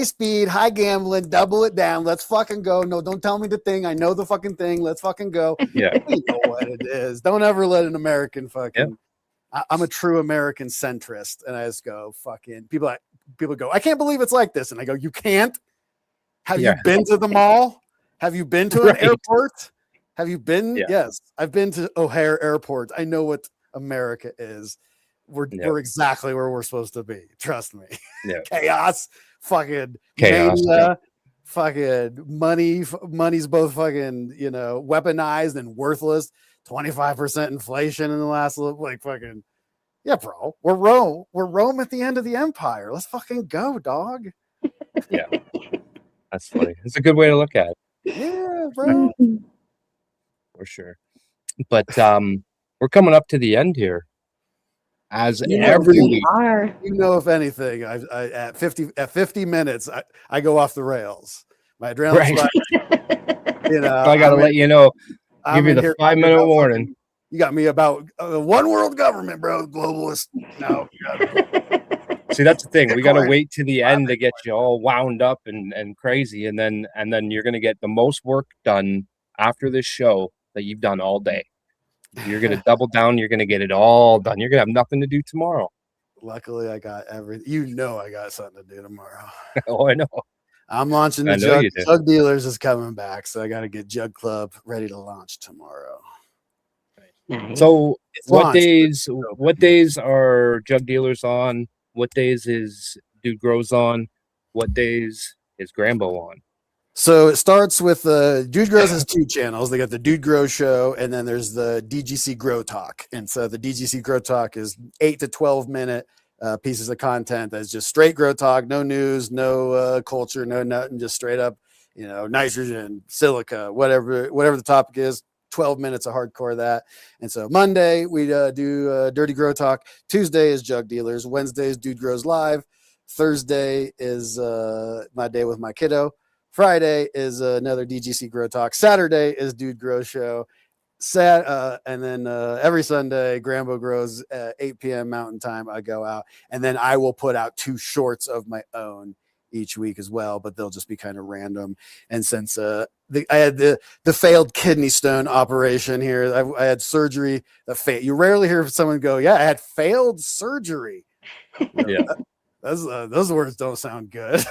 speed, high gambling, double it down. Let's fucking go. No, don't tell me the thing. I know the fucking thing. Let's fucking go. Yeah. We know what it is. Don't ever let an American fucking. I'm a true American centrist, and I just go fucking people go, I can't believe it's like this, and I go, you can't. Have you been to the mall? Have you been to an airport? Have you been? Yeah. Yes, I've been to O'Hare Airport. I know what America is. We're exactly where we're supposed to be. Trust me. Yeah. Chaos, fucking Chaos, mania, fucking money's both fucking, weaponized and worthless. 25% inflation in the last fucking, yeah, bro. We're Rome at the end of the empire. Let's fucking go, dog. Yeah. That's funny. It's a good way to look at it. Yeah, bro. For sure. But we're coming up to the end here. As every week, if anything, I at 50 minutes, I go off the rails. My adrenaline, I gotta let you know. Give you the 5-minute warning. You got me about one world government, bro. Globalist. No. See, that's the thing. We gotta wait to the end to get you all wound up and crazy, and then you're gonna get the most work done after this show that you've done all day. You're going to double down. You're going to get it all done. You're going to have nothing to do tomorrow. Luckily, I got everything. I got something to do tomorrow. Oh, I know. I'm launching the Jug Dealers is coming back, so I got to get Jug Club ready to launch tomorrow. Nice. So, what days are Jug Dealers on? What days is Dude Grows on? What days is Grambo on? So it starts with Dude Grows has 2 channels. They got the Dude Grows show, and then there's the DGC Grow Talk. And so the DGC Grow Talk is 8 to 12 minute pieces of content that's just straight grow talk, no news, no culture, no nothing, just straight up, nitrogen, silica, whatever the topic is. 12 minutes of hardcore that. And so Monday we do Dirty Grow Talk. Tuesday is Jug Dealers. Wednesday is Dude Grows Live. Thursday is my day with my kiddo. Friday is another DGC Grow Talk. Saturday is Dude Grow Show. And then every Sunday, Grambo Grows at 8 p.m. Mountain Time. I go out, and then I will put out 2 shorts of my own each week as well, but they'll just be kind of random. And since I had the failed kidney stone operation here, I had surgery that failed. You rarely hear someone go, "Yeah, I had failed surgery." Yeah, those words don't sound good.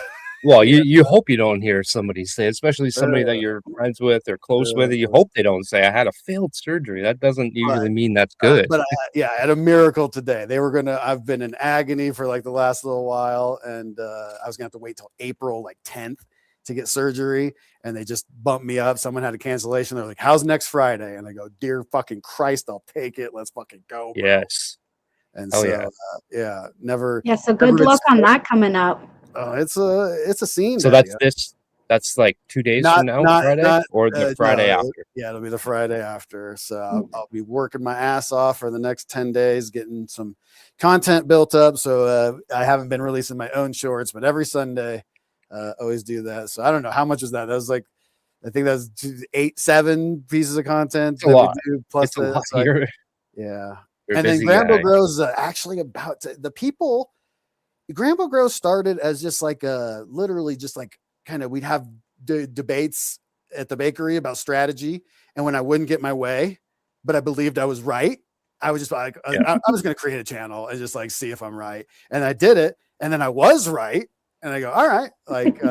Well, you hope you don't hear somebody say, especially somebody that you're friends with or close with. You hope they don't say, "I had a failed surgery." That doesn't usually mean that's good. But I had a miracle today. I've been in agony for like the last little while, and I was gonna have to wait till April 10th to get surgery, and they just bumped me up. Someone had a cancellation. They're like, "How's next Friday?" And I go, "Dear fucking Christ, I'll take it. Let's fucking go, bro." Yes. And so never. Yeah. So good luck on that coming up. Oh, it's a scene. So that's like 2 days from now, Friday, or the Friday after. Yeah, it'll be the Friday after. So I'll be working my ass off for the next 10 days, getting some content built up. So I haven't been releasing my own shorts, but every Sunday, always do that. So I don't know how much was that. That was like, I think that's 7 pieces of content. A lot. Plus a lot. Yeah. You're and then Grambo Grows is actually about the people. Grambo Grows started as just like literally just like kind of we'd have debates at the bakery about strategy, and when I wouldn't get my way, but I believed I was right, I was just like I was going to create a channel and just like see if I'm right, and I did it, and then I was right, and I go, all right, like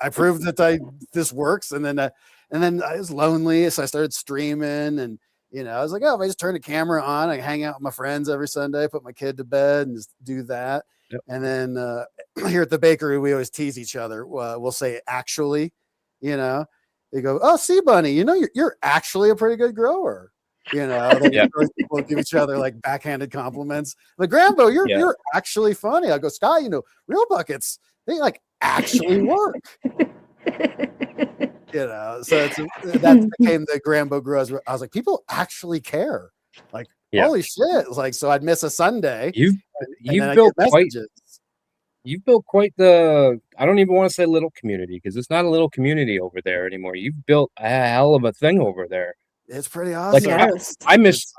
I proved that this works, and then I was lonely, so I started streaming, and I was like, oh, if I just turn the camera on, I hang out with my friends every Sunday, put my kid to bed, and just do that. Yep. And then here at the bakery, we always tease each other. We'll say, actually, they go, oh, see, Bunny, you're actually a pretty good grower. People give each other like backhanded compliments. Like, Grambo, you're actually funny. I go, Sky, real buckets, they like actually work. So that became the Grambo Grows. I was like, people actually care. Like, holy shit! Like, so I'd miss a Sunday. You've built quite the. I don't even want to say little community, because it's not a little community over there anymore. You've built a hell of a thing over there. It's pretty awesome. Like, I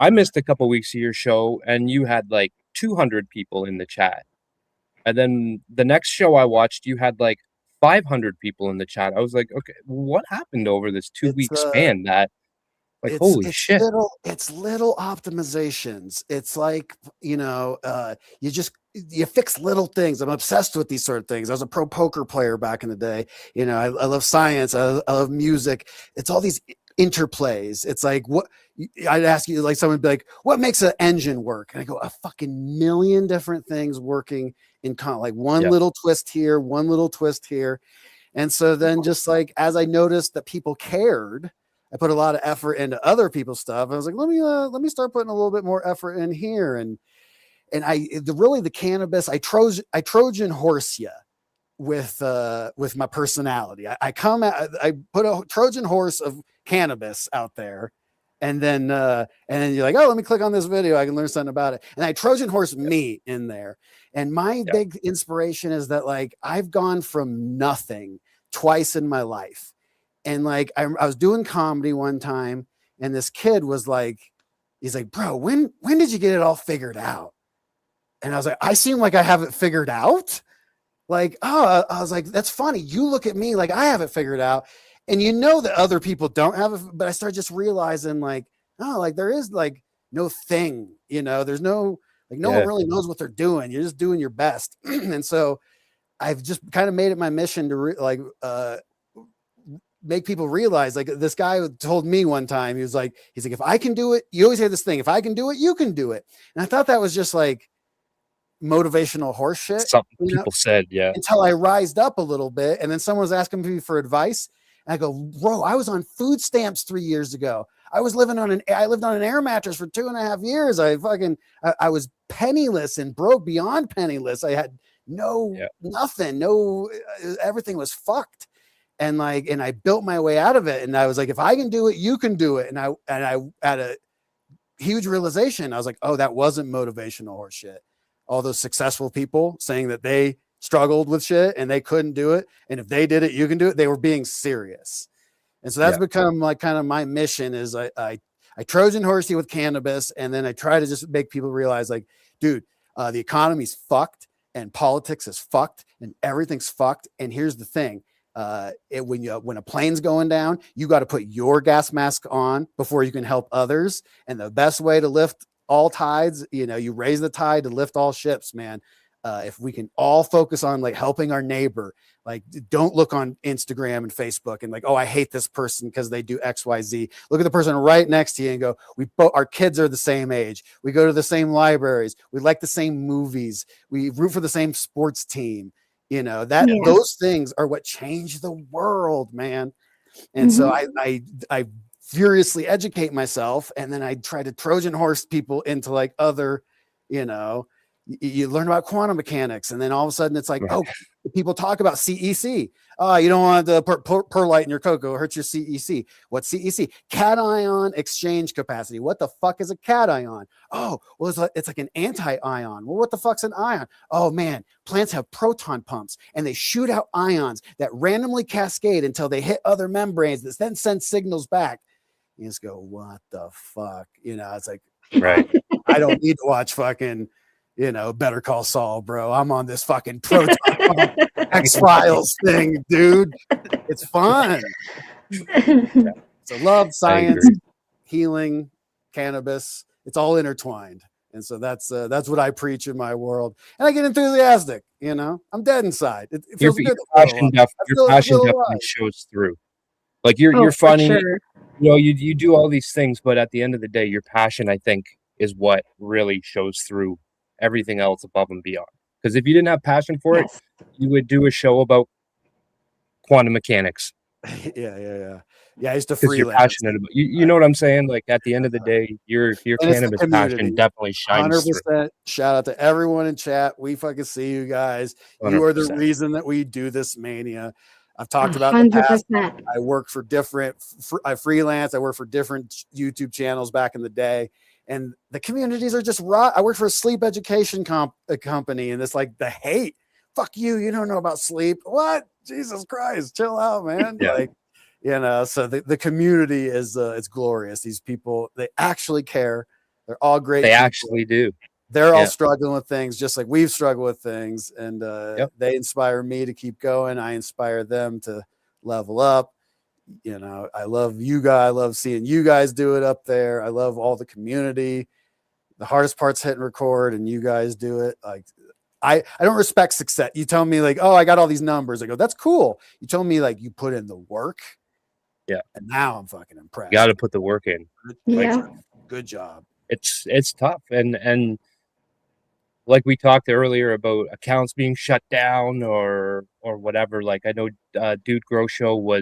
missed a couple weeks of your show, and you had like 200 people in the chat. And then the next show I watched, you had like 500 people in the chat. I was like, okay, what happened over this 2-week span? That like, holy shit. It's little optimizations. It's like, you fix little things. I'm obsessed with these sort of things. I was a pro poker player back in the day. I love science. I love music. It's all these interplays. It's like, what I'd ask you, like someone would be like, what makes an engine work? And I go, a fucking million different things working in like one little twist here, one little twist here. And so then just like, as I noticed that people cared, I put a lot of effort into other people's stuff. I was like, let me start putting a little bit more effort in here. And the cannabis, I Trojan horse you with my personality. I put a Trojan horse of cannabis out there. And then you're like, oh, let me click on this video. I can learn something about it. And I Trojan horse me in there. And my big inspiration is that like, I've gone from nothing twice in my life. And like, I was doing comedy one time and this kid was like, he's like, bro, when did you get it all figured out? And I was like, I seem like I have it figured out. Like, oh, I was like, that's funny. You look at me like I have it figured out. And that other people don't have it. But I started just realizing like, oh, like there is like no thing, there's no, like no one really knows what they're doing. You're just doing your best. And so I've just kind of made it my mission to make people realize, like this guy told me one time, he's like, if I can do it, you always hear this thing, if I can do it, you can do it. And I thought that was just like motivational horse shit. Something people said, until I rised up a little bit. And then someone was asking me for advice. And I go, bro, I was on food stamps 3 years ago. I lived on an air mattress for 2.5 years. I was penniless and broke beyond penniless. I had nothing, everything was fucked. And I built my way out of it. And I was like, if I can do it, you can do it. And I had a huge realization. I was like, oh, that wasn't motivational horse shit. All those successful people saying that they struggled with shit and they couldn't do it. And if they did it, you can do it. They were being serious. And so that's become like kind of my mission is I Trojan horse you with cannabis. And then I try to just make people realize like, dude, the economy's fucked and politics is fucked and everything's fucked. And here's the thing. When a plane's going down, you got to put your gas mask on before you can help others. And the best way to lift all tides, you raise the tide to lift all ships, man. If we can all focus on like helping our neighbor, like don't look on Instagram and Facebook and like, oh, I hate this person because they do XYZ. Look at the person right next to you and go, our kids are the same age. We go to the same libraries. We like the same movies. We root for the same sports team. Those things are what change the world, man. And so I furiously educate myself. And then I try to Trojan horse people into like other, you learn about quantum mechanics. And then all of a sudden it's like, oh, people talk about CEC. Oh, you don't want to put perlite in your cocoa, it hurts your CEC. What's CEC? Cation exchange capacity. What the fuck is a cation? Oh, well, it's like an anti-ion. Well, what the fuck's an ion? Oh man, plants have proton pumps and they shoot out ions that randomly cascade until they hit other membranes that then send signals back. You just go, what the fuck? It's like, right. I don't need to watch fucking, Better Call Saul, bro. I'm on this fucking proton pump X-Files thing, dude. It's fun. So love, science, healing, cannabis. It's all intertwined. And so that's what I preach in my world. And I get enthusiastic, I'm dead inside. It feels good. Your passion definitely shows through. Like you're funny. Sure. You do all these things, but at the end of the day, your passion, I think, is what really shows through everything else above and beyond. Because if you didn't have passion for it, you would do a show about quantum mechanics. Yeah. I used to freelance. You're passionate about you know what I'm saying? Like at the end of the day, your cannabis passion definitely shines 100%. Through. Shout out to everyone in chat. We fucking see you guys. 100%. You are the reason that we do this mania. I've talked about 100%. The past. I work for I freelance. I work for different YouTube channels back in the day. And the communities are just raw. I work for a sleep education company, and it's like the hate. Fuck you. You don't know about sleep. What? Jesus Christ. Chill out, man. So the community is it's glorious. These people, they actually care. They're all great. They actually do. they're all struggling with things just like we've struggled with things. And they inspire me to keep going. I inspire them to level up. You know, I love you guys. I love seeing you guys do it up there. I love all the community. The hardest part's hitting record and you guys do it. Like I don't respect success. You tell me like, oh, I got all these numbers. I go, that's cool. You told me like you put in the work. Yeah. And now I'm fucking impressed. You got to put the work in. Good job. It's tough. And like we talked earlier about accounts being shut down or whatever. Like I know Dude Grow Show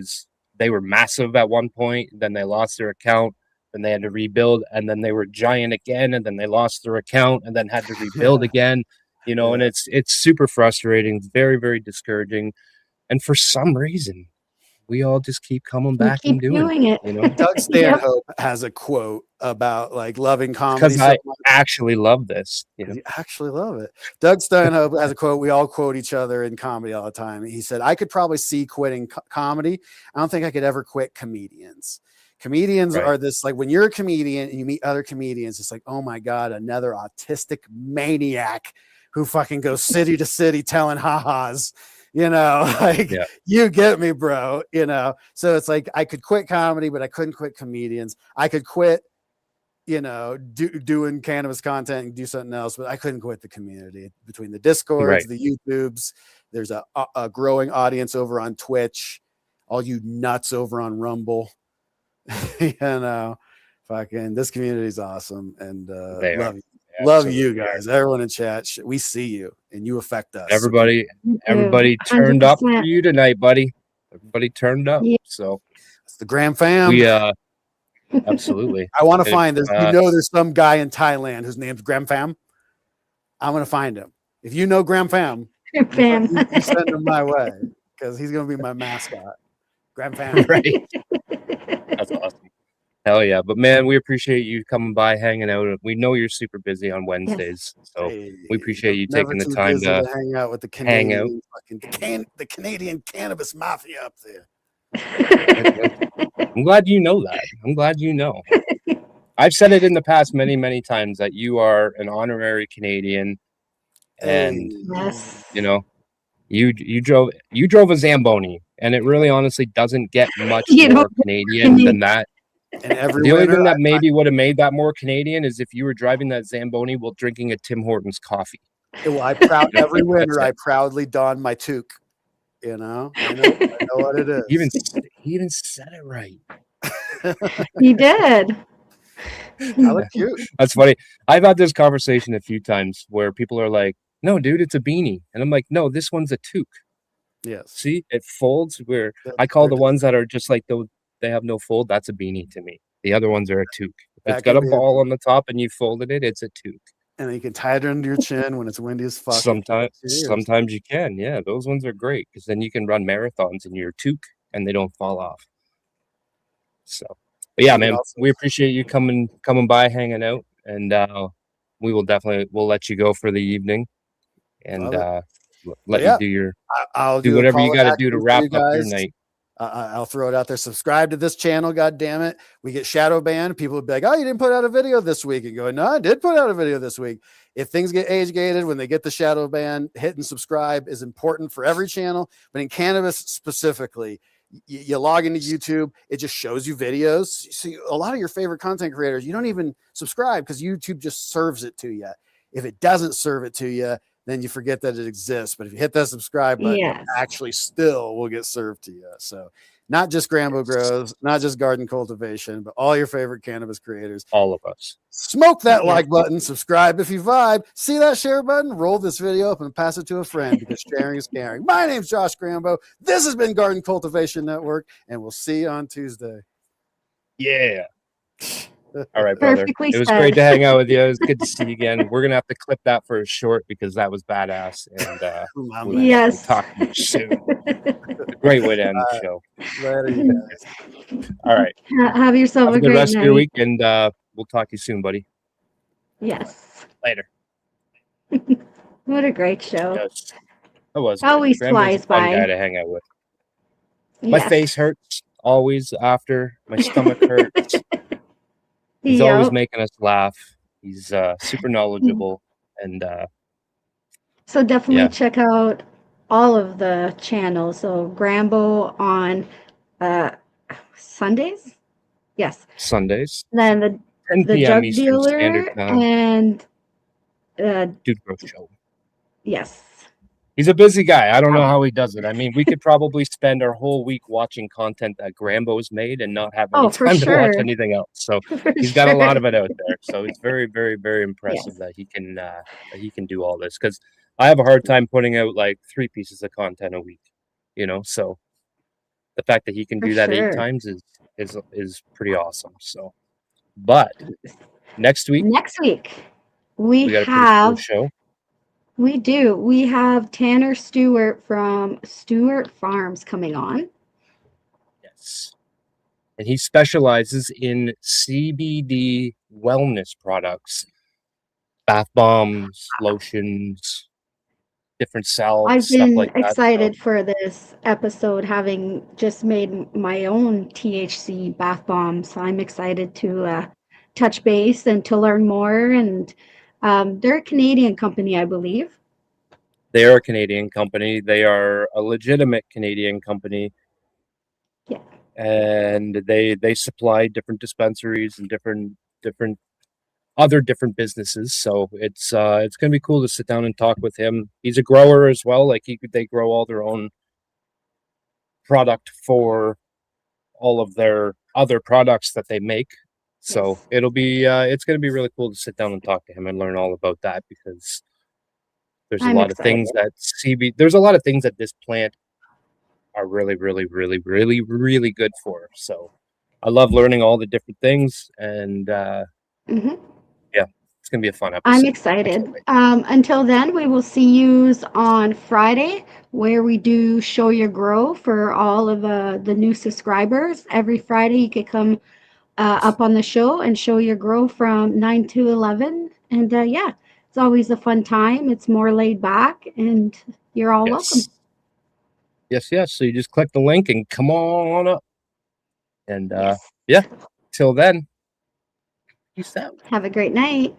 they were massive at one point. Then they lost their account. Then they had to rebuild. And then they were giant again. And then they lost their account and then had to rebuild again. You know, and it's super frustrating. Very, very discouraging. And for some reason, we all just keep coming back and doing it. You know, Doug Stanhope has a quote about like loving comedy. Because I actually love this. You know? You actually love it. Doug Stanhope has a quote. We all quote each other in comedy all the time. He said, I could probably see quitting comedy. I don't think I could ever quit comedians. Comedians are this, like when you're a comedian and you meet other comedians, it's like, oh my God, another autistic maniac who fucking goes city to city telling ha-has. You know, like you get me, bro, you know? So it's like, I could quit comedy, but I couldn't quit comedians. I could quit, you know, doing cannabis content and do something else, but I couldn't quit the community between the Discords, the YouTubes. There's a growing audience over on Twitch, all you nuts over on Rumble, you know, fucking this community is awesome. And love you guys, everyone in chat. We see you and you affect us. Everybody turned 100%. Up for you tonight, buddy. Everybody turned up. So it's the Gram fam. We absolutely. I want to find this. You know, there's some guy in Thailand whose name's Gram fam. I'm gonna find him. If you know Gram fam, you send him my way because he's gonna be my mascot. Gram fam. Right. That's awesome. Hell yeah. But man, we appreciate you coming by, hanging out. We know you're super busy on Wednesdays. So we appreciate you taking the time to hang out with the Canadian, the Canadian cannabis mafia up there. I'm glad you know that. I'm glad you know. I've said it in the past many, many times that you are an honorary Canadian. And you know, you drove a Zamboni, and it really honestly doesn't get much more Canadian than that. And the only thing that maybe would have made that more Canadian is if you were driving that Zamboni while drinking a Tim Hortons coffee. Well, every winter I proudly don my toque. You know, I know what it is. He even said it right. He did. I look cute. That's funny. I've had this conversation a few times where people are like, "No, dude, it's a beanie," and I'm like, "No, this one's a toque." Yes. See, it folds. Where I call the ones that are just like those. They have no fold. That's a beanie to me. The other ones are a toque. If it's got a ball on the top and you folded it, it's a toque. And you can tie it under your chin when it's windy as fuck. Sometimes you can. Yeah, those ones are great because then you can run marathons in your toque and they don't fall off. So, but yeah, man, we appreciate you coming by, hanging out, and we'll let you go for the evening, and let you do your do whatever you got to do to wrap up your night. I'll throw it out there. Subscribe to this channel. God damn it. We get shadow banned. People would be like, oh, you didn't put out a video this week. And go, no, I did put out a video this week. If things get age gated, when they get the shadow ban, hit and subscribe is important for every channel. But in cannabis specifically, you log into YouTube, it just shows you videos. So a lot of your favorite content creators, you don't even subscribe because YouTube just serves it to you. If it doesn't serve it to you, then you forget that it exists. But if you hit that subscribe button, it actually still will get served to you. So not just Grambo Grows, not just Garden Cultivation, but all your favorite cannabis creators. All of us. Smoke that like button, subscribe if you vibe. See that share button? Roll this video up and pass it to a friend because sharing is caring. My name's Josh Grambo. This has been Garden Cultivation Network, and we'll see you on Tuesday. Yeah. All right, brother. It was great to hang out with you. It was good to see you again. We're gonna have to clip that for a short because that was badass. And we'll talk to you soon. Great way to end the show. Later, you guys. All right. Have yourself a good great rest night. of your week, and we'll talk to you soon, buddy. Yes. Later. What a great show. Yes. It was. Always flies by. Fun guy to hang out with. My face hurts always after. My stomach hurts. He's always making us laugh. He's super knowledgeable. And so definitely check out all of the channels. So Grambo on Sundays, yes. Sundays, Then 10 the p.m. Jug Eastern Standard Dealer Time. and Dude Grows Show. yes. He's a busy guy. I don't know how he does it. I mean, we could probably spend our whole week watching content that Grambo's made and not have any time to watch anything else. So he's got a lot of it out there. So it's very, very, very impressive that he can do all this. Because I have a hard time putting out like 3 pieces of content a week, you know. So the fact that he can do that 8 times is pretty awesome. So, but next week we got a pretty cool have show. We do. We have Tanner Stewart from Stewart Farms coming on. Yes. And he specializes in CBD wellness products, bath bombs, lotions, different salves, I've stuff been like that. excited for this episode, having just made my own THC bath bomb. So I'm excited to touch base and to learn more. And they're a Canadian company, I believe. They are a Canadian company. They are a legitimate Canadian company. Yeah. And they supply different dispensaries and different other different businesses. So it's gonna be cool to sit down and talk with him. He's a grower as well. Like they grow all their own product for all of their other products that they make. So it'll be it's gonna be really cool to sit down and talk to him and learn all about that, because there's a lot of things that there's a lot of things that this plant are really, really, really, really, really good for. So I love learning all the different things, and yeah, it's gonna be a fun episode. I'm excited. Until then, we will see you on Friday, where we do Show Your Grow for all of the new subscribers. Every Friday, you could come up on the show and show your grow from 9 to 11. And yeah, it's always a fun time. It's more laid back, and you're all welcome. Yes. So you just click the link and come on up. And yeah, till then, peace out. Have a great night.